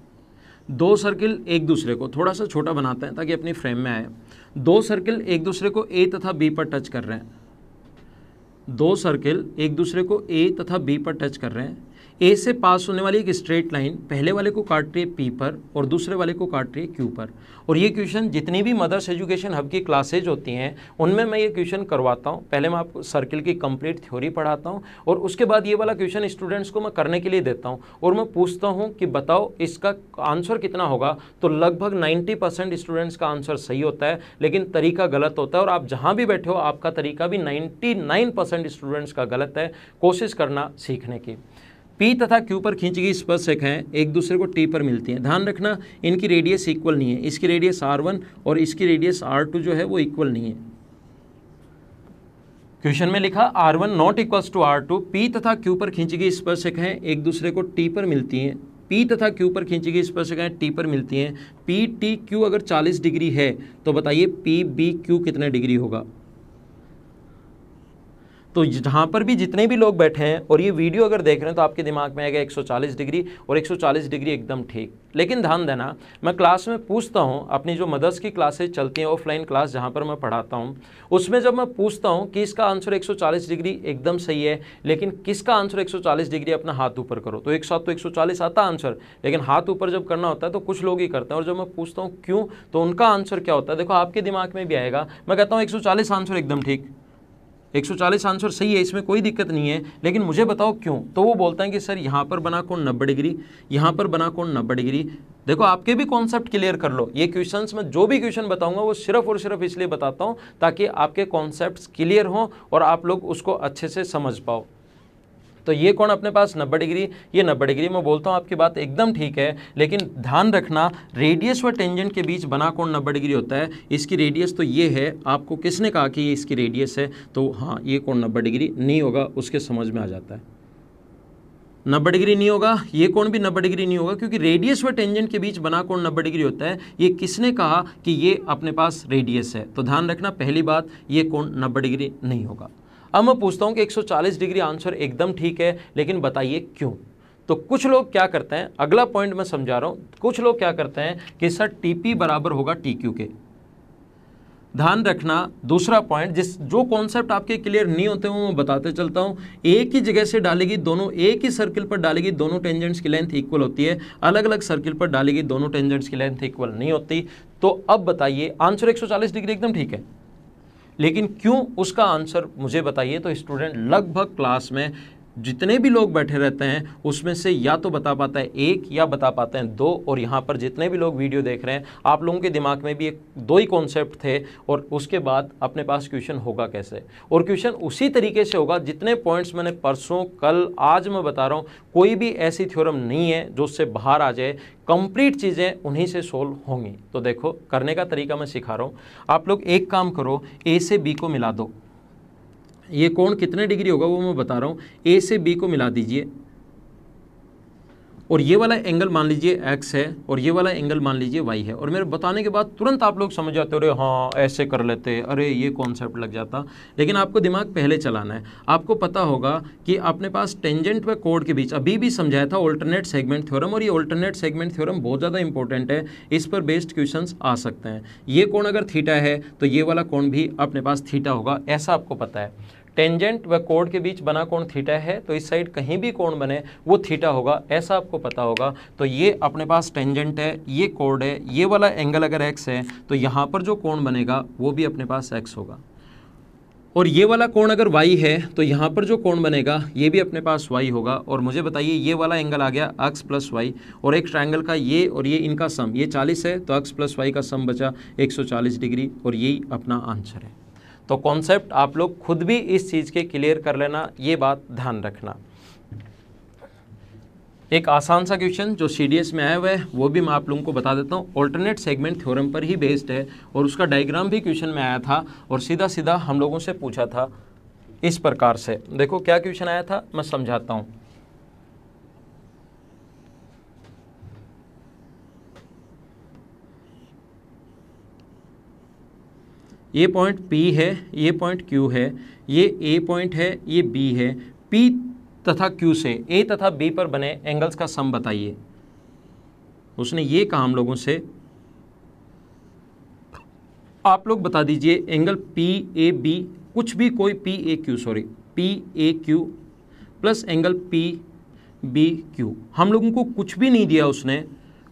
दो सर्किल एक दूसरे को, थोड़ा सा छोटा बनाते हैं ताकि अपनी फ्रेम में आए। दो सर्किल एक दूसरे को ए तथा बी पर टच कर रहे हैं, दो सर्किल एक दूसरे को ए तथा बी पर टच कर रहे हैं। ए से पास होने वाली एक स्ट्रेट लाइन पहले वाले को काट रही है पी पर और दूसरे वाले को काट रही है क्यू पर। और ये क्वेश्चन जितनी भी मदर्स एजुकेशन हब की क्लासेज होती हैं उनमें मैं ये क्वेश्चन करवाता हूँ। पहले मैं आपको सर्किल की कंप्लीट थ्योरी पढ़ाता हूँ और उसके बाद ये वाला क्वेश्चन स्टूडेंट्स को मैं करने के लिए देता हूँ और मैं पूछता हूँ कि बताओ इसका आंसर कितना होगा। तो लगभग 90% स्टूडेंट्स का आंसर सही होता है, लेकिन तरीका गलत होता है। और आप जहाँ भी बैठे हो आपका तरीका भी 99% स्टूडेंट्स का गलत है। कोशिश करना सीखने की। P तथा Q पर खींची गई स्पर्शरेखाएं एक दूसरे को T पर मिलती हैं। ध्यान रखना, इनकी रेडियस इक्वल नहीं है, इसकी रेडियस R1 और इसकी रेडियस R2 जो है वो इक्वल नहीं है। क्वेश्चन में लिखा R1 not equals to R2। P तथा Q पर खींची गई स्पर्शरेखाएं एक दूसरे को T पर मिलती हैं। P तथा Q पर खींची गई स्पर्शरेखाएं T पर मिलती हैं। P T Q अगर 40 डिग्री है तो बताइए P B Q कितने डिग्री होगा। तो जहाँ पर भी जितने भी लोग बैठे हैं और ये वीडियो अगर देख रहे हैं तो आपके दिमाग में आएगा 140 डिग्री और 140 डिग्री एकदम ठीक। लेकिन ध्यान देना, मैं क्लास में पूछता हूँ, अपनी जो मदर्स की क्लासेज चलती हैं ऑफलाइन क्लास जहाँ पर मैं पढ़ाता हूँ, उसमें जब मैं पूछता हूँ कि इसका आंसर 140 डिग्री एकदम सही है, लेकिन किसका आंसर 140 डिग्री, अपना हाथ ऊपर करो। तो एक साथ तो 140 आता आंसर, लेकिन हाथ ऊपर जब करना होता है तो कुछ लोग ही करते हैं। और जब मैं पूछता हूँ क्यों, तो उनका आंसर क्या होता है, देखो आपके दिमाग में भी आएगा। मैं कहता हूँ 140 आंसर एकदम ठीक, 140 आंसर सही है, इसमें कोई दिक्कत नहीं है, लेकिन मुझे बताओ क्यों। तो वो बोलता है कि सर यहाँ पर बना कोण 90 डिग्री, यहाँ पर बना कोण 90 डिग्री। देखो आपके भी कॉन्सेप्ट क्लियर कर लो। ये क्वेश्चंस में जो भी क्वेश्चन बताऊंगा वो सिर्फ और सिर्फ इसलिए बताता हूँ ताकि आपके कॉन्सेप्ट्स क्लियर हों और आप लोग उसको अच्छे से समझ पाओ। तो ये कोण अपने पास 90 डिग्री, ये 90 डिग्री। मैं बोलता हूँ आपकी बात एकदम ठीक है, लेकिन ध्यान रखना रेडियस व टेंजेंट के बीच बना कोण 90 डिग्री होता है। इसकी रेडियस तो ये है, आपको किसने कहा कि ये इसकी रेडियस है, तो हाँ ये कोण 90 डिग्री नहीं होगा, उसके समझ में आ जाता है। 90 डिग्री नहीं होगा, ये कोण भी 90 डिग्री नहीं होगा, क्योंकि रेडियस व टेंजेंट के बीच बना कोण 90 डिग्री होता है। ये किसने कहा कि ये अपने पास रेडियस है। तो ध्यान रखना, पहली बात ये कोण 90 डिग्री नहीं होगा। अब मैं पूछता हूँ कि 140 डिग्री आंसर एकदम ठीक है, लेकिन बताइए क्यों। तो कुछ लोग क्या करते हैं, अगला पॉइंट मैं समझा रहा हूँ, कुछ लोग क्या करते हैं कि सर TP बराबर होगा TQ के। ध्यान रखना, दूसरा पॉइंट, जो कॉन्सेप्ट आपके क्लियर नहीं होते वो मैं बताते चलता हूँ। एक ही जगह से डालेगी दोनों, एक ही सर्किल पर डालेगी दोनों टेंजेंट्स की लेंथ इक्वल होती है, अलग अलग सर्किल पर डालेगी दोनों टेंजेंट्स की लेंथ इक्वल नहीं होती। तो अब बताइए आंसर 140 डिग्री एकदम ठीक है, लेकिन क्यों, उसका आंसर मुझे बताइए। तो स्टूडेंट लगभग क्लास में जितने भी लोग बैठे रहते हैं उसमें से या तो बता पाता है एक या बता पाते हैं दो। और यहाँ पर जितने भी लोग वीडियो देख रहे हैं आप लोगों के दिमाग में भी एक दो ही कॉन्सेप्ट थे, और उसके बाद अपने पास क्वेश्चन होगा कैसे। और क्वेश्चन उसी तरीके से होगा जितने पॉइंट्स मैंने परसों कल आज मैं बता रहा हूँ। कोई भी ऐसी थ्योरम नहीं है जो उससे बाहर आ जाए, कंप्लीट चीज़ें उन्हीं से सोल्व होंगी। तो देखो करने का तरीका मैं सिखा रहा हूँ। आप लोग एक काम करो, A से B को मिला दो। ये कोण कितने डिग्री होगा वो मैं बता रहा हूँ। A से B को मिला दीजिए, और ये वाला एंगल मान लीजिए x है और ये वाला एंगल मान लीजिए y है, और मेरे बताने के बाद तुरंत आप लोग समझ जाते हो, अरे हाँ ऐसे कर लेते, अरे ये कॉन्सेप्ट लग जाता। लेकिन आपको दिमाग पहले चलाना है। आपको पता होगा कि अपने पास टेंजेंट व कोड के बीच अभी भी समझाया था ऑल्टरनेट सेगमेंट थ्योरम, और ये ऑल्टरनेट सेगमेंट थ्योरम बहुत ज़्यादा इंपॉर्टेंट है, इस पर बेस्ड क्वेश्चंस आ सकते हैं। ये कोण अगर थीटा है तो ये वाला कोण भी अपने पास थीटा होगा, ऐसा आपको पता है। टेंजेंट व कोड के बीच बना कोण थीटा है तो इस साइड कहीं भी कोण बने वो थीटा होगा, ऐसा आपको पता होगा। तो ये अपने पास टेंजेंट है, ये कोड है, ये वाला एंगल अगर x है तो यहाँ पर जो कोण बनेगा वो भी अपने पास x होगा, और ये वाला कोण अगर y है तो यहाँ पर जो कोण बनेगा ये भी अपने पास y होगा। और मुझे बताइए ये वाला एंगल आ गया x प्लस वाई, और एक ट्रायंगल का ये और ये इनका सम ये 40 है, तो x प्लस वाई का सम बचा 140 डिग्री, और यही अपना आंसर है। तो कॉन्सेप्ट आप लोग खुद भी इस चीज़ के क्लियर कर लेना, ये बात ध्यान रखना। एक आसान सा क्वेश्चन जो CDS में आया हुआ है वो भी मैं आप लोगों को बता देता हूँ, ऑल्टरनेट सेगमेंट थ्योरम पर ही बेस्ड है, और उसका डायग्राम भी क्वेश्चन में आया था, और सीधा सीधा हम लोगों से पूछा था इस प्रकार से। देखो क्या क्वेश्चन आया था, मैं समझाता हूँ। ये पॉइंट P है, ये पॉइंट Q है, ये A पॉइंट है, ये B है। P तथा Q से A तथा B पर बने एंगल्स का सम बताइए। उसने ये कहा हम लोगों से, आप लोग बता दीजिए एंगल PAB, कुछ भी कोई PAQ प्लस एंगल PBQ। हम लोगों को कुछ भी नहीं दिया उसने,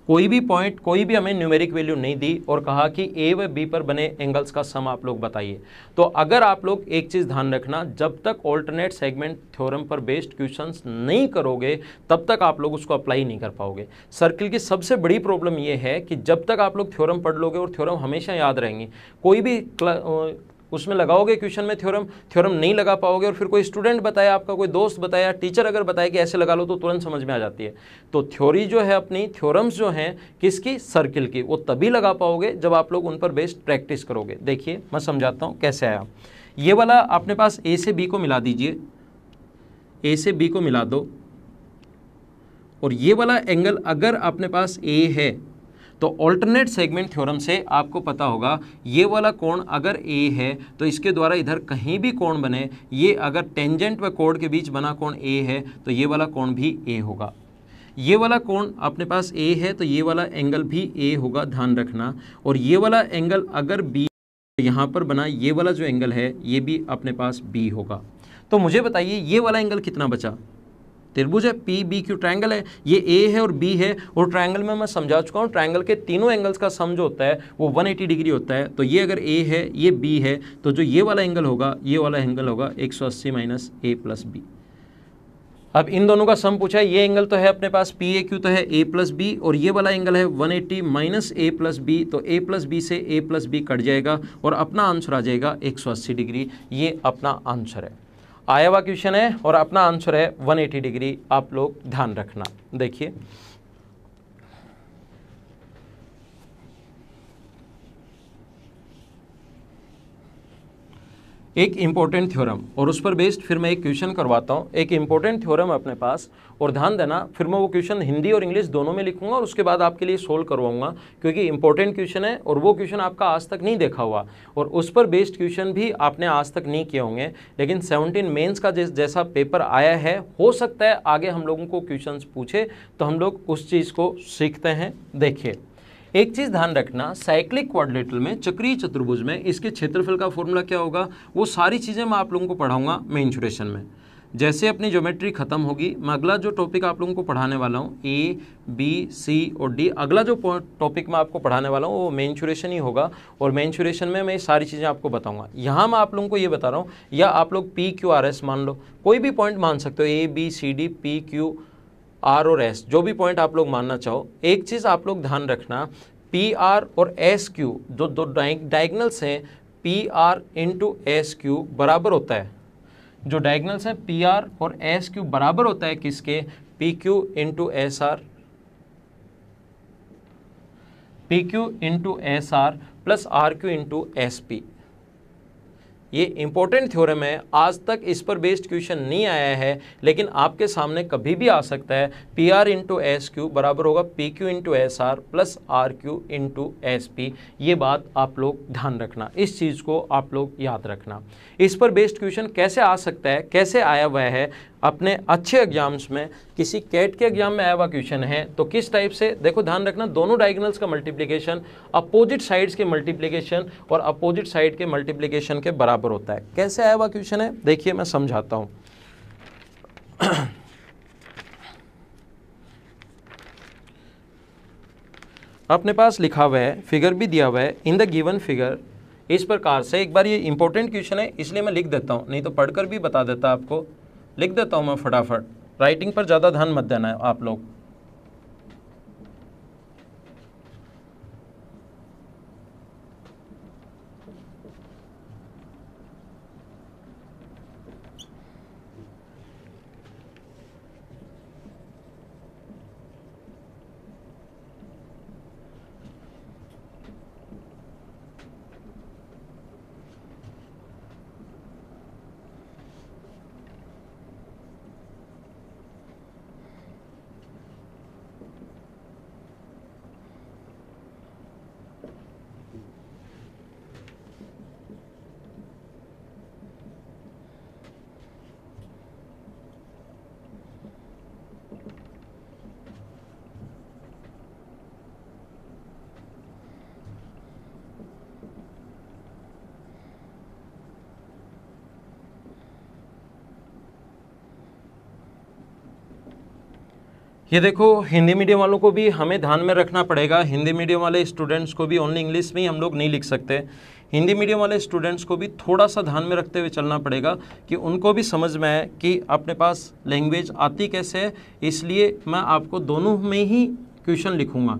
कोई भी पॉइंट, कोई भी हमें न्यूमेरिक वैल्यू नहीं दी, और कहा कि A व B पर बने एंगल्स का सम आप लोग बताइए। तो अगर आप लोग एक चीज़ ध्यान रखना, जब तक ऑल्टरनेट सेगमेंट थ्योरम पर बेस्ड क्वेश्चंस नहीं करोगे तब तक आप लोग उसको अप्लाई नहीं कर पाओगे। सर्किल की सबसे बड़ी प्रॉब्लम ये है कि जब तक आप लोग थ्योरम पढ़ लोगे, और थ्योरम हमेशा याद रहेंगी, कोई भी उसमें लगाओगे क्वेश्चन में थ्योरम नहीं लगा पाओगे, और फिर कोई स्टूडेंट बताया, आपका कोई दोस्त बताया, टीचर अगर बताया कि ऐसे लगा लो, तो तुरंत समझ में आ जाती है। तो थ्योरी जो है अपनी, थ्योरम्स जो हैं किसकी, सर्किल की, वो तभी लगा पाओगे जब आप लोग उन पर बेस्ड प्रैक्टिस करोगे। देखिए मैं समझाता हूँ कैसे आया। ये वाला अपने पास A से B को मिला दीजिए, A से B को मिला दो, और ये वाला एंगल अगर अपने पास A है तो ऑल्टरनेट सेगमेंट थ्योरम से आपको पता होगा ये वाला कोण अगर A है तो इसके द्वारा इधर कहीं भी कोण बने, ये अगर टेंजेंट व कोड के बीच बना कोण A है तो ये वाला कोण भी A होगा। ये वाला कोण अपने पास A है तो ये वाला एंगल भी A होगा, ध्यान रखना। और ये वाला एंगल अगर B यहाँ पर बना, ये वाला जो एंगल है ये भी अपने पास B होगा। तो मुझे बताइए ये वाला एंगल कितना बचा, त्रिभुज है, PBQ ट्रायंगल है, ये A है और B है, और ट्रायंगल में मैं समझा चुका हूँ ट्रायंगल के तीनों एंगल्स का सम जो होता है वो 180 डिग्री होता है। तो ये अगर A है, ये B है, तो जो ये वाला एंगल होगा, ये वाला एंगल होगा 180 माइनस A प्लस B। अब इन दोनों का सम पूछा है, ये एंगल तो है अपने पास PAQ तो है A प्लस B, और ये वाला एंगल है 180 माइनस A प्लस B, तो A प्लस B से A प्लस B कट जाएगा और अपना आंसर आ जाएगा 180 डिग्री। ये अपना आंसर है, आया हुआ क्वेश्चन है, और अपना आंसर है 180 डिग्री। आप लोग ध्यान रखना। देखिए एक इम्पोर्टेंट थ्योरम, और उस पर बेस्ड फिर मैं एक क्वेश्चन करवाता हूँ। एक इम्पोर्टेंट थ्योरम अपने पास, और ध्यान देना फिर मैं वो क्वेश्चन हिंदी और इंग्लिश दोनों में लिखूंगा, और उसके बाद आपके लिए सोल्व करवाऊंगा, क्योंकि इंपॉर्टेंट क्वेश्चन है और वो क्वेश्चन आपका आज तक नहीं देखा हुआ, और उस पर बेस्ड क्वेश्चन भी आपने आज तक नहीं किए होंगे। लेकिन 17 मेंस का जैसा पेपर आया है, हो सकता है आगे हम लोगों को क्वेश्चन पूछे तो हम लोग उस चीज़ को सीखते हैं। देखिए एक चीज़ ध्यान रखना, साइक्लिक क्वाड्रिलेटरल में, चक्रीय चतुर्भुज में, इसके क्षेत्रफल का फॉर्मूला क्या होगा, वो सारी चीज़ें मैं आप लोगों को पढ़ाऊंगा मेंसुरेशन में। जैसे अपनी ज्योमेट्री खत्म होगी, मैं अगला जो टॉपिक आप लोगों को पढ़ाने वाला हूँ A, B, C और D, अगला जो टॉपिक मैं आपको पढ़ाने वाला हूँ वो मेंसुरेशन ही होगा, और मेंसुरेशन में मैं ये सारी चीज़ें आपको बताऊँगा। यहाँ मैं आप लोगों को ये बता रहा हूँ, या आप लोग PQRS मान लो, कोई भी पॉइंट मान सकते हो, A, B, C, D, P, Q, R और S, जो भी पॉइंट आप लोग मानना चाहो। एक चीज़ आप लोग ध्यान रखना, PR और SQ जो दो डायगनल्स हैं, PR इंटू SQ बराबर होता है, जो डायगनल्स हैं PR और SQ बराबर होता है किसके, PQ into SR, PQ into SR plus RQ into SP। ये इंपॉर्टेंट थ्योरम है, आज तक इस पर बेस्ड क्वेश्चन नहीं आया है, लेकिन आपके सामने कभी भी आ सकता है। P R into S Q बराबर होगा P Q into S R plus R Q into S P. ये बात आप लोग ध्यान रखना, इस चीज़ को आप लोग याद रखना। इस पर बेस्ड क्वेश्चन कैसे आ सकता है, कैसे आया हुआ है अपने अच्छे एग्जाम्स में, किसी कैट के एग्जाम में आया हुआ क्वेश्चन है तो किस टाइप से, देखो ध्यान रखना, दोनों डायगोनल्स का मल्टीप्लिकेशन अपोजिट साइड्स के मल्टीप्लिकेशन और अपोजिट साइड के मल्टीप्लिकेशन के बराबर होता है। कैसे आया हुआ क्वेश्चन है देखिए मैं समझाता हूं। अपने पास लिखा हुआ है, फिगर भी दिया हुआ है, इन द गिवन फिगर, इस प्रकार से। एक बार ये इंपॉर्टेंट क्वेश्चन है इसलिए मैं लिख देता हूँ, नहीं तो पढ़कर भी बता देता आपको, लिख देता हूँ मैं फटाफट। राइटिंग पर ज़्यादा ध्यान मत देना है आप लोग। ये देखो, हिंदी मीडियम वालों को भी हमें ध्यान में रखना पड़ेगा। हिंदी मीडियम वाले स्टूडेंट्स को भी ओनली इंग्लिश में ही हम लोग नहीं लिख सकते। हिंदी मीडियम वाले स्टूडेंट्स को भी थोड़ा सा ध्यान में रखते हुए चलना पड़ेगा कि उनको भी समझ में आए कि अपने पास लैंग्वेज आती कैसे है। इसलिए मैं आपको दोनों में ही क्वेश्चन लिखूँगा।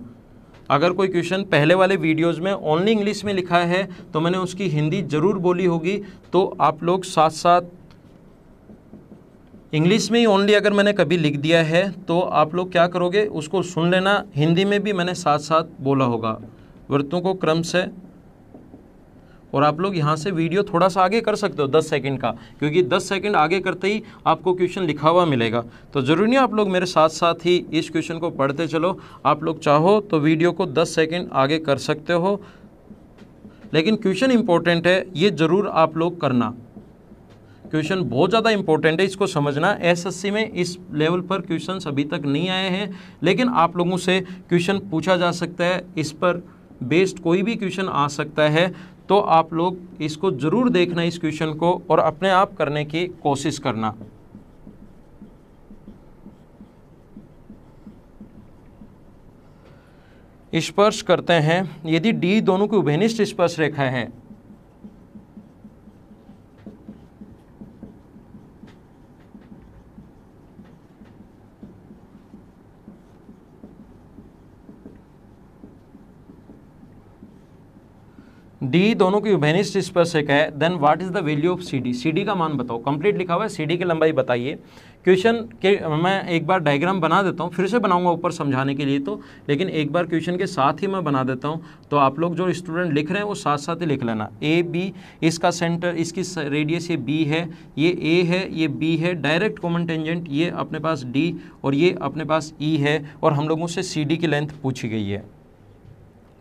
अगर कोई क्वेश्चन पहले वाले वीडियोज़ में ओनली इंग्लिश में लिखा है तो मैंने उसकी हिंदी ज़रूर बोली होगी, तो आप लोग साथ साथ इंग्लिश में ही ओनली अगर मैंने कभी लिख दिया है तो आप लोग क्या करोगे, उसको सुन लेना, हिंदी में भी मैंने साथ साथ बोला होगा वृत्तों को क्रम से। और आप लोग यहाँ से वीडियो थोड़ा सा आगे कर सकते हो 10 सेकंड का, क्योंकि 10 सेकंड आगे करते ही आपको क्वेश्चन लिखा हुआ मिलेगा। तो ज़रूरी नहीं आप लोग मेरे साथ साथ ही इस क्वेश्चन को पढ़ते चलो, आप लोग चाहो तो वीडियो को 10 सेकंड आगे कर सकते हो, लेकिन क्वेश्चन इंपॉर्टेंट है, ये ज़रूर आप लोग करना। क्वेश्चन बहुत ज़्यादा इंपॉर्टेंट है, इसको समझना। एसएससी में इस लेवल पर क्वेश्चंस अभी तक नहीं आए हैं, लेकिन आप लोगों से क्वेश्चन पूछा जा सकता है, इस पर बेस्ड कोई भी क्वेश्चन आ सकता है। तो आप लोग इसको ज़रूर देखना इस क्वेश्चन को और अपने आप करने की कोशिश करना। स्पर्श करते हैं, यदि डी दोनों की उभयनिष्ठ स्पर्श रेखा है, डी दोनों की उभयनिष्ठ स्पर्शक है, then what is the value of C D. C D का मान बताओ, कंप्लीट लिखा हुआ है, सी डी की लंबाई बताइए। क्वेश्चन के मैं एक बार डायग्राम बना देता हूँ, फिर से बनाऊंगा ऊपर समझाने के लिए तो, लेकिन एक बार क्वेश्चन के साथ ही मैं बना देता हूँ, तो आप लोग जो स्टूडेंट लिख रहे हैं वो साथ साथ ही लिख लेना। ए बी, इसका सेंटर, इसकी रेडियस ये बी है, ये ए है, ये बी है, डायरेक्ट कॉमन टेंजेंट ये अपने पास डी और ये अपने पास ई है, और हम लोगों से सी डी की लेंथ पूछी गई है,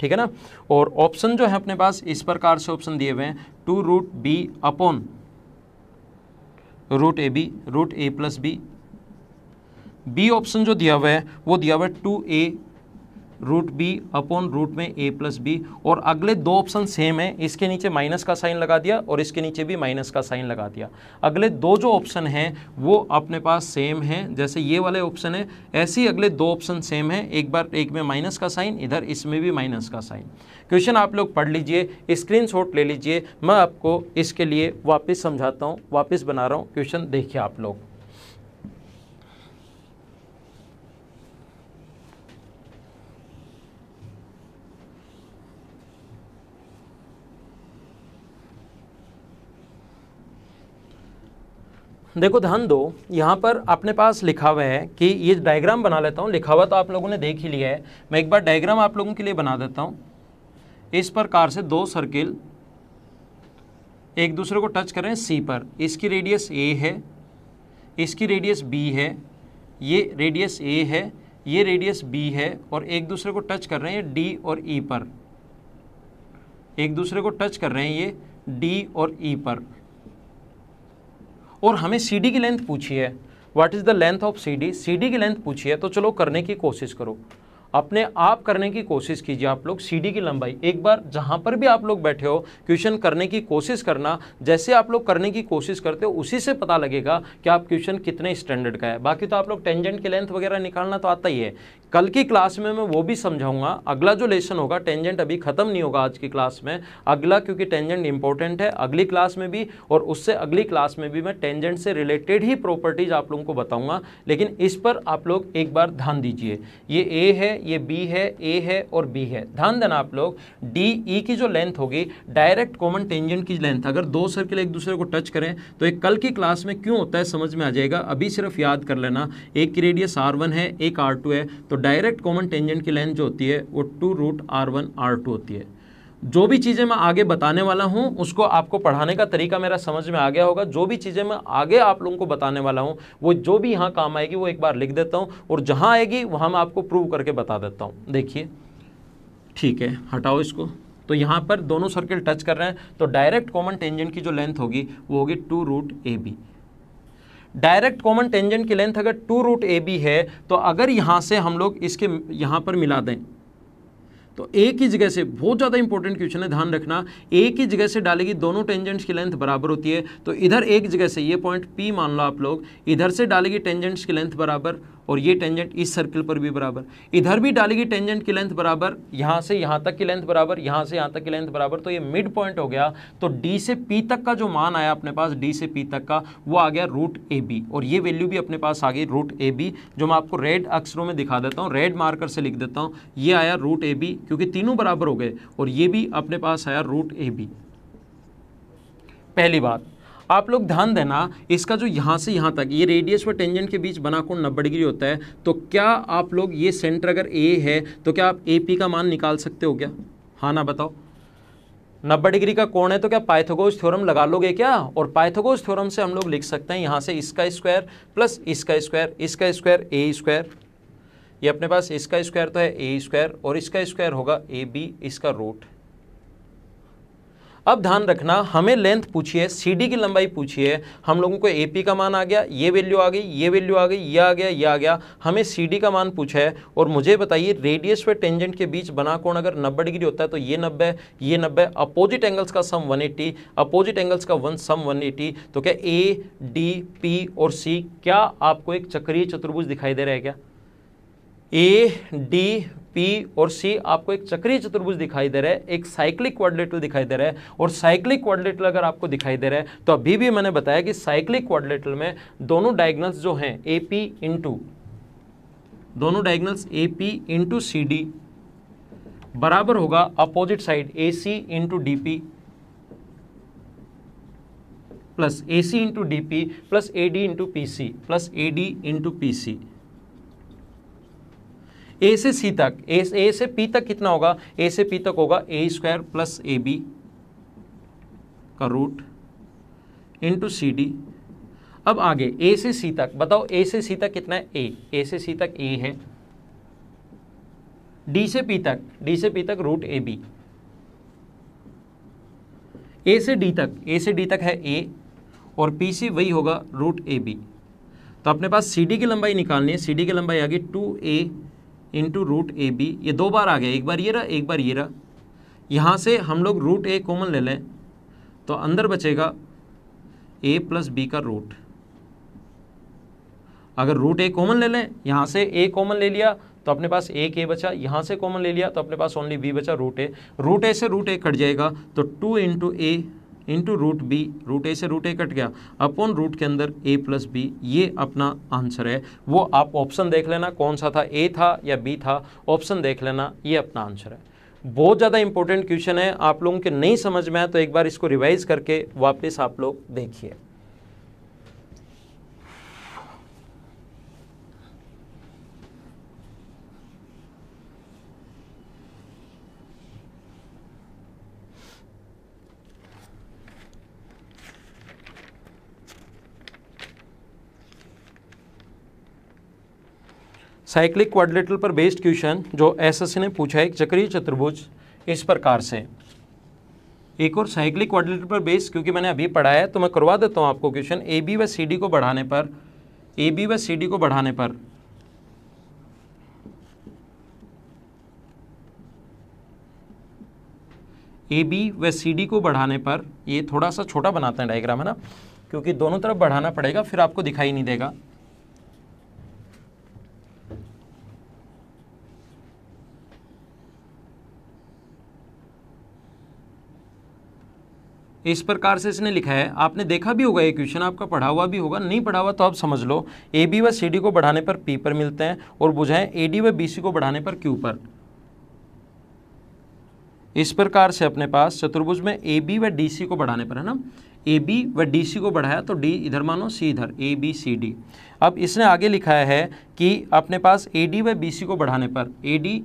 ठीक है ना। और ऑप्शन जो है अपने पास इस प्रकार से ऑप्शन दिए हुए हैं, 2√b upon √ab, √a + b। B option जो दिया हुआ है वो दिया हुआ है 2a √b अपॉन रूट में a + b, और अगले दो ऑप्शन सेम है, इसके नीचे माइनस का साइन लगा दिया और इसके नीचे भी माइनस का साइन लगा दिया। अगले दो जो ऑप्शन हैं वो अपने पास सेम है, जैसे ये वाले ऑप्शन है ऐसे ही अगले दो ऑप्शन सेम है, एक बार एक में माइनस का साइन, इधर इसमें भी माइनस का साइन। क्वेश्चन आप लोग पढ़ लीजिए, स्क्रीनशॉट ले लीजिए, मैं आपको इसके लिए वापस समझाता हूँ, वापस बना रहा हूँ क्वेश्चन, देखिए आप लोग। देखो ध्यान दो, यहाँ पर अपने पास लिखा हुआ है कि ये डायग्राम बना लेता हूँ, लिखा हुआ तो आप लोगों ने देख ही लिया है, मैं एक बार डायग्राम आप लोगों के लिए बना देता हूँ। इस प्रकार से दो सर्किल एक दूसरे को टच कर रहे हैं सी पर, इसकी रेडियस ए है, इसकी रेडियस बी है, ये रेडियस ए है, ये रेडियस बी है, और एक दूसरे को टच कर रहे हैं डी और ई पर, एक दूसरे को टच कर रहे हैं ये डी और ई पर, और हमें सी डी की लेंथ पूछी है। What is the length of C D, C D की लेंथ पूछी है। तो चलो करने की कोशिश करो, अपने आप करने की कोशिश कीजिए आप लोग। सीडी की लंबाई एक बार जहां पर भी आप लोग बैठे हो क्वेश्चन करने की कोशिश करना, जैसे आप लोग करने की कोशिश करते हो उसी से पता लगेगा कि आप क्वेश्चन कितने स्टैंडर्ड का है। बाकी तो आप लोग टेंजेंट की लेंथ वगैरह निकालना तो आता ही है, कल की क्लास में मैं वो भी समझाऊंगा। अगला जो लेसन होगा, टेंजेंट अभी खत्म नहीं होगा आज की क्लास में, अगला, क्योंकि टेंजेंट इंपॉर्टेंट है, अगली क्लास में भी और उससे अगली क्लास में भी मैं टेंजेंट से रिलेटेड ही प्रॉपर्टीज आप लोगों को बताऊंगा। लेकिन इस पर आप लोग एक बार ध्यान दीजिए, ये ए है, ये बी है, ए है और बी है। ध्यान देना आप लोग, डी ई की जो लेंथ होगी डायरेक्ट कॉमन टेंजेंट की लेंथ, अगर दो सर्किल एक दूसरे को टच करें तो एक कल की क्लास में क्यों होता है समझ में आ जाएगा। अभी सिर्फ याद कर लेना, एक की रेडियस r1 है, एक r2 है, तो डायरेक्ट कॉमन टेंजेंट की लेंथ जो होती है वो 2√r1 r2 होती है। जो भी चीज़ें मैं आगे बताने वाला हूं उसको आपको पढ़ाने का तरीका मेरा समझ में आ गया होगा। जो भी चीज़ें मैं आगे आप लोगों को बताने वाला हूं वो जो भी यहां काम आएगी वो एक बार लिख देता हूं, और जहां आएगी वहां मैं आपको प्रूव करके बता देता हूं। देखिए, ठीक है, हटाओ इसको। तो यहां पर दोनों सर्किल टच कर रहे हैं, तो डायरेक्ट कॉमन टेंजेंट की जो लेंथ होगी वो होगी 2√AB। डायरेक्ट कॉमन टेंजेंट की लेंथ अगर 2√AB है, तो अगर यहां से हम लोग इसके यहां पर मिला दें तो ए की जगह से, बहुत ज़्यादा इंपॉर्टेंट क्वेश्चन है, ध्यान रखना, ए की जगह से डालेगी, दोनों टेंजेंट्स की लेंथ बराबर होती है, तो इधर एक जगह से ये पॉइंट पी मान लो आप लोग, इधर से डालेगी टेंजेंट्स की लेंथ बराबर, और ये टेंजेंट इस सर्किल पर भी बराबर, इधर भी डालेगी टेंजेंट की लेंथ बराबर, यहाँ से यहाँ तक की लेंथ बराबर, यहाँ से यहाँ तक की लेंथ बराबर, तो ये मिड पॉइंट हो गया। तो डी से पी तक का जो मान आया अपने पास, डी से पी तक का, वो आ गया √AB, और ये वैल्यू भी अपने पास आ गई √AB, जो मैं आपको रेड अक्षरों में दिखा देता हूँ, रेड मार्कर से लिख देता हूँ। ये आया √AB, क्योंकि तीनों बराबर हो गए, और ये भी अपने पास आया √AB। पहली बात आप लोग ध्यान देना, इसका जो यहाँ से यहाँ तक ये रेडियस व टेंजेंट के बीच बना कोण 90 डिग्री होता है, तो क्या आप लोग ये सेंटर अगर ए है तो क्या आप AP का मान निकाल सकते हो क्या? हाँ ना बताओ। 90 डिग्री का कोण है तो क्या पाइथागोरस थ्योरम लगा लोगे क्या? और पाइथागोरस थ्योरम से हम लोग लिख सकते हैं यहाँ से इसका स्क्वायर प्लस इसका स्क्वायर, इसका स्क्वायर ए स्क्वायर, ये अपने पास इसका स्क्वायर तो है ए स्क्वायर, और इसका स्क्वायर होगा AB, इसका रूट। अब ध्यान रखना, हमें लेंथ पूछी है, CD की लंबाई पूछी है, हम लोगों को AP का मान आ गया, ये वैल्यू आ गई, ये वैल्यू आ गई, ये आ गया, ये आ गया, हमें CD का मान पूछा है। और मुझे बताइए रेडियस व टेंजेंट के बीच बना कोण अगर 90 डिग्री होता है तो ये 90, ये 90, अपोजिट एंगल्स का सम 180, अपोजिट एंगल्स का सम 180, तो क्या ADP और C क्या आपको एक चक्रीय चतुर्भुज दिखाई दे रहा है क्या? ADP और C आपको एक चक्रीय चतुर्भुज दिखाई दे रहा है, एक साइक्लिक क्वाड्रिलेटरल दिखाई दे रहा है। और साइक्लिक क्वाड्रिलेटरल अगर आपको दिखाई दे रहा है तो अभी भी मैंने बताया कि साइक्लिक क्वाड्रिलेटरल में दोनों डायगोनल्स जो हैं दोनों डायगोनल्स AP इंटू CD बराबर होगा opposite side AC into DP plus AC into DP plus AD into PC plus AD into PC। ए से सी तक, ए से पी तक कितना होगा? ए से पी तक होगा A² प्लस AB का रूट इंटू CD। अब आगे ए से सी तक बताओ, ए से सी तक कितना है? ए से सी तक ए है, डी से पी तक √AB, ए से डी तक है A, और PC वही होगा √AB। तो अपने पास CD की लंबाई निकालनी है, CD की लंबाई आ गई 2A इंटू √AB, ये दो बार आ गया, एक बार ये रहा, एक बार ये रहा। यहाँ से हम लोग √A कॉमन ले लें तो अंदर बचेगा A प्लस B का रूट। अगर √A कॉमन ले लें, यहाँ से A कॉमन ले लिया तो अपने पास एक A बचा, यहाँ से कॉमन ले लिया तो अपने पास ओनली B बचा √A। √A से √A कट जाएगा तो 2 into A into √B, √A से √A कट गया, अपॉन रूट के अंदर A प्लस B, ये अपना आंसर है। वो आप ऑप्शन देख लेना कौन सा था, A था या B था, ऑप्शन देख लेना, ये अपना आंसर है। बहुत ज़्यादा इंपॉर्टेंट क्वेश्चन है, आप लोगों के नहीं समझ में आया तो एक बार इसको रिवाइज करके वापस आप लोग देखिए। साइक्लिक क्वाड्रिलेटरल पर बेस्ड क्वेश्चन जो एसएससी ने पूछा है, एक चक्रीय चतुर्भुज इस प्रकार से। एक और साइक्लिक क्वाड्रिलेटरल पर बेस्ड, क्योंकि मैंने अभी पढ़ा है तो मैं करवा देता हूँ आपको क्वेश्चन। ए बी व सी डी को बढ़ाने पर, ए बी व सी डी को बढ़ाने पर ए बी व सी डी को बढ़ाने पर, ये थोड़ा सा छोटा बनाते हैं डायग्राम, है ना, क्योंकि दोनों तरफ बढ़ाना पड़ेगा, फिर आपको दिखाई नहीं देगा। इस प्रकार से इसने लिखा है, आपने देखा भी होगा ये क्वेश्चन, आपका पढ़ा हुआ भी होगा, नहीं पढ़ा हुआ तो आप समझ लो। ए बी व सी डी को बढ़ाने पर पी पर मिलते हैं, और बुझाएं ए डी व बी सी को बढ़ाने पर क्यू पर। इस प्रकार से अपने पास चतुर्भुज में ए बी व डी सी को बढ़ाने पर, है ना, ए बी व डी सी को बढ़ाया तो डी इधर मानो, सी इधर, ए बी सी डी। अब इसने आगे लिखा है कि अपने पास ए डी व बी सी को बढ़ाने पर, ए डी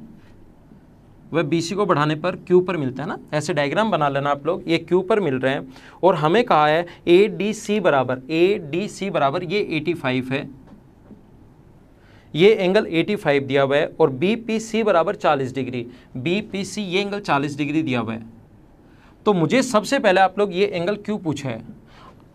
व बी सी को बढ़ाने पर क्यू पर मिलता है ना। ऐसे डायग्राम बना लेना आप लोग, ये क्यू पर मिल रहे हैं। और हमें कहा है ए डी सी बराबर, ए डी सी बराबर ये 85 है, ये एंगल 85 दिया हुआ है, और बी पी सी बराबर 40 डिग्री, बी पी सी ये एंगल 40 डिग्री दिया हुआ है। तो मुझे सबसे पहले आप लोग ये एंगल क्यों पूछा है,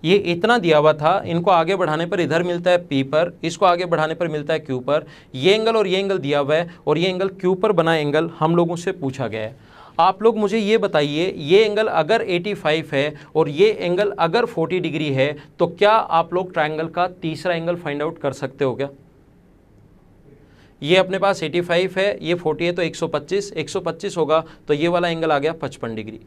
ये इतना दिया हुआ था, इनको आगे बढ़ाने पर इधर मिलता है पी पर, इसको आगे बढ़ाने पर मिलता है क्यू पर, ये एंगल और ये एंगल दिया हुआ है, और ये एंगल क्यू पर बना एंगल हम लोगों से पूछा गया है। आप लोग मुझे ये बताइए, ये एंगल अगर 85 है और ये एंगल अगर 40 डिग्री है, तो क्या आप लोग ट्रायंगल का तीसरा एंगल फाइंड आउट कर सकते हो क्या? ये अपने पास 85 है, ये 40 है, तो 125 होगा, तो ये वाला एंगल आ गया 55 डिग्री।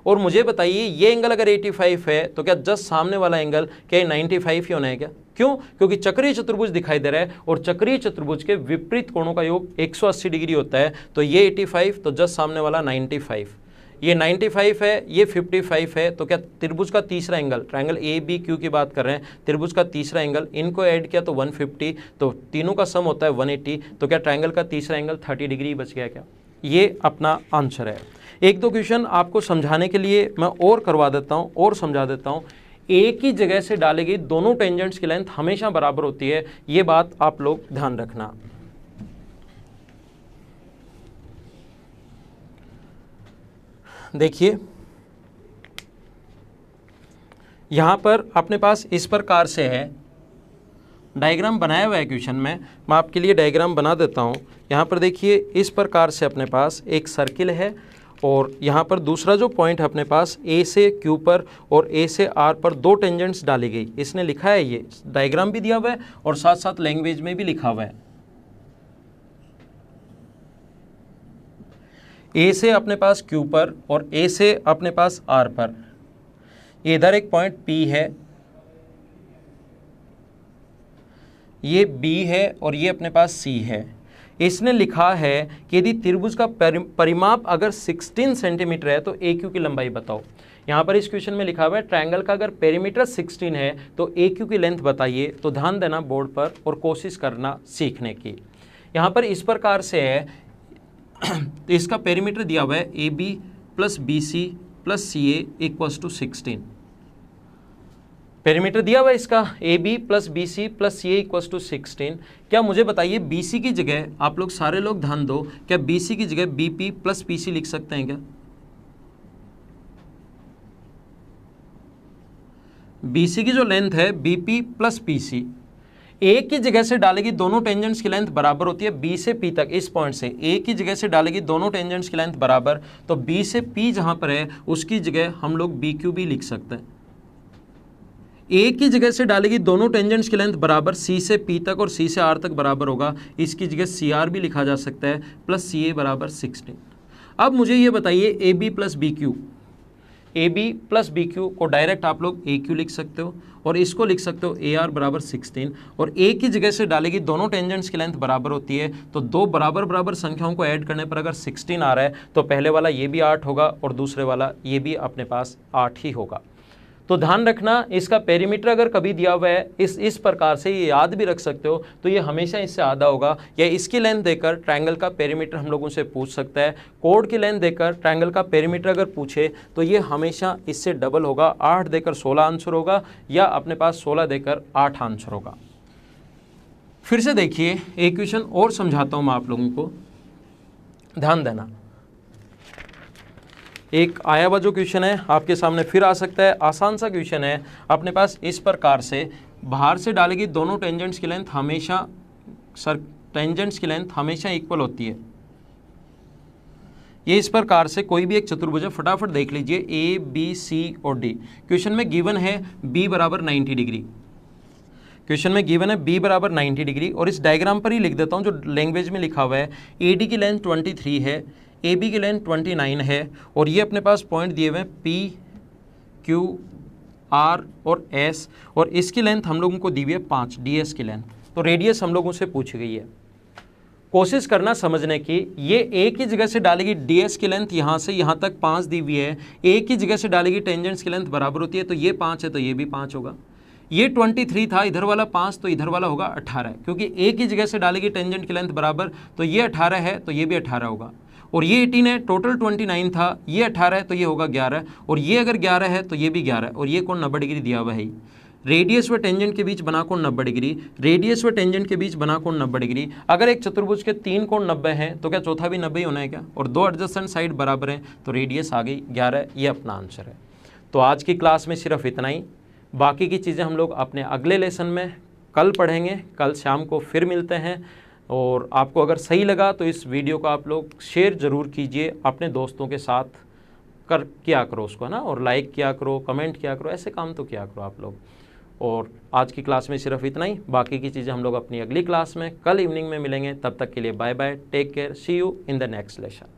और मुझे बताइए, ये एंगल अगर 85 है तो क्या जस्ट सामने वाला एंगल क्या 95 ही होना है क्या? क्यों? क्योंकि चक्रीय चतुर्भुज दिखाई दे रहा है, और चक्रीय चतुर्भुज के विपरीत कोणों का योग 180 डिग्री होता है। तो ये 85, तो जस्ट सामने वाला 95, ये 95 है, ये 55 है, तो क्या त्रिभुज का तीसरा angle, triangle A B Q की बात कर रहे हैं, त्रिभुज का तीसरा एंगल, इनको ऐड किया तो 150, तो तीनों का सम होता है 180, तो क्या ट्रायंगल का तीसरा एंगल 30 डिग्री बच गया क्या? ये अपना आंसर है। एक दो क्वेश्चन आपको समझाने के लिए मैं और करवा देता हूँ और समझा देता हूँ। एक ही जगह से डाली गई दोनों टेंजेंट्स की लेंथ हमेशा बराबर होती है, ये बात आप लोग ध्यान रखना। देखिए यहां पर अपने पास इस प्रकार से है, डायग्राम बनाया हुआ है क्वेश्चन में, मैं आपके लिए डायग्राम बना देता हूं। यहां पर देखिए इस प्रकार से अपने पास एक सर्किल है, और यहाँ पर दूसरा जो पॉइंट है अपने पास ए से क्यू पर और ए से आर पर दो टेंजेंट्स डाली गई। इसने लिखा है, ये डायग्राम भी दिया हुआ है और साथ साथ लैंग्वेज में भी लिखा हुआ है। ए से अपने पास क्यू पर और ए से अपने पास आर पर, इधर एक पॉइंट पी है, ये बी है और ये अपने पास सी है। इसने लिखा है कि यदि त्रिभुज का परिमाप अगर 16 सेंटीमीटर है तो ए क्यू की लंबाई बताओ। यहाँ पर इस क्वेश्चन में लिखा हुआ है ट्रायंगल का अगर पेरीमीटर 16 है तो ए क्यू की लेंथ बताइए। तो ध्यान देना बोर्ड पर और कोशिश करना सीखने की। यहाँ पर इस प्रकार से है, इसका पेरीमीटर दिया हुआ है A B plus B C plus C A equals to 16। Perimeter दिया हुआ है इसका A B plus B C plus C A equals to 16। क्या मुझे बताइए बी सी की जगह, आप लोग सारे लोग ध्यान दो, क्या बी सी की जगह B P plus P C लिख सकते हैं क्या? बी सी की जो लेंथ है B P plus P C, A की जगह से डालेगी दोनों टेंजेंट्स की लेंथ बराबर होती है बी से पी तक। इस पॉइंट से ए की जगह से डालेगी दोनों टेंजेंट्स की लेंथ बराबर, तो बी से पी जहां पर है उसकी जगह हम लोग बी क्यू भी लिख सकते हैं। ए की जगह से डालेगी दोनों टेंजेंट्स की लेंथ बराबर, सी से पी तक और सी से आर तक बराबर होगा, इसकी जगह सी आर भी लिखा जा सकता है, प्लस सी ए बराबर 16। अब मुझे ये बताइए A B plus B Q, A B plus B Q को डायरेक्ट आप लोग ए क्यू लिख सकते हो और इसको लिख सकते हो ए आर बराबर 16। और ए की जगह से डालेगी दोनों टेंजेंट्स की लेंथ बराबर होती है, तो दो बराबर बराबर संख्याओं को ऐड करने पर अगर 16 आ रहा है तो पहले वाला ये भी 8 होगा और दूसरे वाला ये भी अपने पास 8 ही होगा। तो ध्यान रखना, इसका पेरीमीटर अगर कभी दिया हुआ है इस प्रकार से, ये याद भी रख सकते हो, तो ये हमेशा इससे आधा होगा। या इसकी लेंथ देकर ट्रायंगल का पेरीमीटर हम लोगों से पूछ सकता है। कोड की लेंथ देकर ट्रायंगल का पेरीमीटर अगर पूछे तो ये हमेशा इससे डबल होगा। 8 देकर 16 आंसर होगा, या अपने पास 16 देकर 8 आंसर होगा। फिर से देखिए एक क्वेश्चन और समझाता हूँ मैं आप लोगों को, ध्यान देना। एक आया हुआ जो क्वेश्चन है आपके सामने फिर आ सकता है, आसान सा क्वेश्चन है अपने पास। इस प्रकार से बाहर से डालेगी दोनों टेंजेंट्स की लेंथ हमेशा टेंजेंट्स की लेंथ हमेशा इक्वल होती है। ये इस प्रकार से कोई भी एक चतुर्भुज है, फटाफट देख लीजिए ए बी सी और डी। क्वेश्चन में गिवन है बी बराबर 90 डिग्री, क्वेश्चन में गिवन है बी बराबर 90 डिग्री, और इस डायग्राम पर ही लिख देता हूँ जो लैंग्वेज में लिखा हुआ है। ए डी की लेंथ 23 है, ए बी की लेंथ 29 है, और ये अपने पास पॉइंट दिए हुए हैं पी क्यू आर और एस, और इसकी लेंथ हम लोगों को दी हुई है 5 डी एस की लेंथ। तो रेडियस हम लोगों से पूछी गई है। कोशिश करना समझने की, ये एक ही जगह से डालेगी ds की लेंथ यहाँ से यहाँ तक 5 दी हुई है, एक ही जगह से डालेगी टेंजेंट्स की लेंथ बराबर होती है, तो ये 5 है तो ये भी 5 होगा। ये 23 था, इधर वाला 5 तो इधर वाला होगा 18, क्योंकि एक ही जगह से डालेगी टेंजेंट की लेंथ बराबर, तो ये 18 है तो ये भी 18 होगा। और ये 18 है, टोटल 29 था, ये 18 है तो ये होगा 11, और ये अगर 11 है तो ये भी 11, और ये कोण 90 डिग्री दिया हुआ है। रेडियस व टेंजेंट के बीच बना कोण 90 डिग्री, रेडियस व टेंजेंट के बीच बना कोण 90 डिग्री। अगर एक चतुर्भुज के 3 कोण 90 हैं तो क्या चौथा भी 90 ही होना है क्या? और 2 एडजेसेंट साइड बराबर हैं तो रेडियस आ गई 11, ये अपना आंसर है। तो आज की क्लास में सिर्फ इतना ही, बाकी की चीज़ें हम लोग अपने अगले लेसन में कल पढ़ेंगे। कल शाम को फिर मिलते हैं, और आपको अगर सही लगा तो इस वीडियो को आप लोग शेयर ज़रूर कीजिए, अपने दोस्तों के साथ किया करो उसको, है ना, और लाइक किया करो, कमेंट किया करो, ऐसे काम तो किया करो आप लोग। और आज की क्लास में सिर्फ इतना ही, बाकी की चीज़ें हम लोग अपनी अगली क्लास में कल इवनिंग में मिलेंगे। तब तक के लिए bye bye, take care, see you in the next lesson.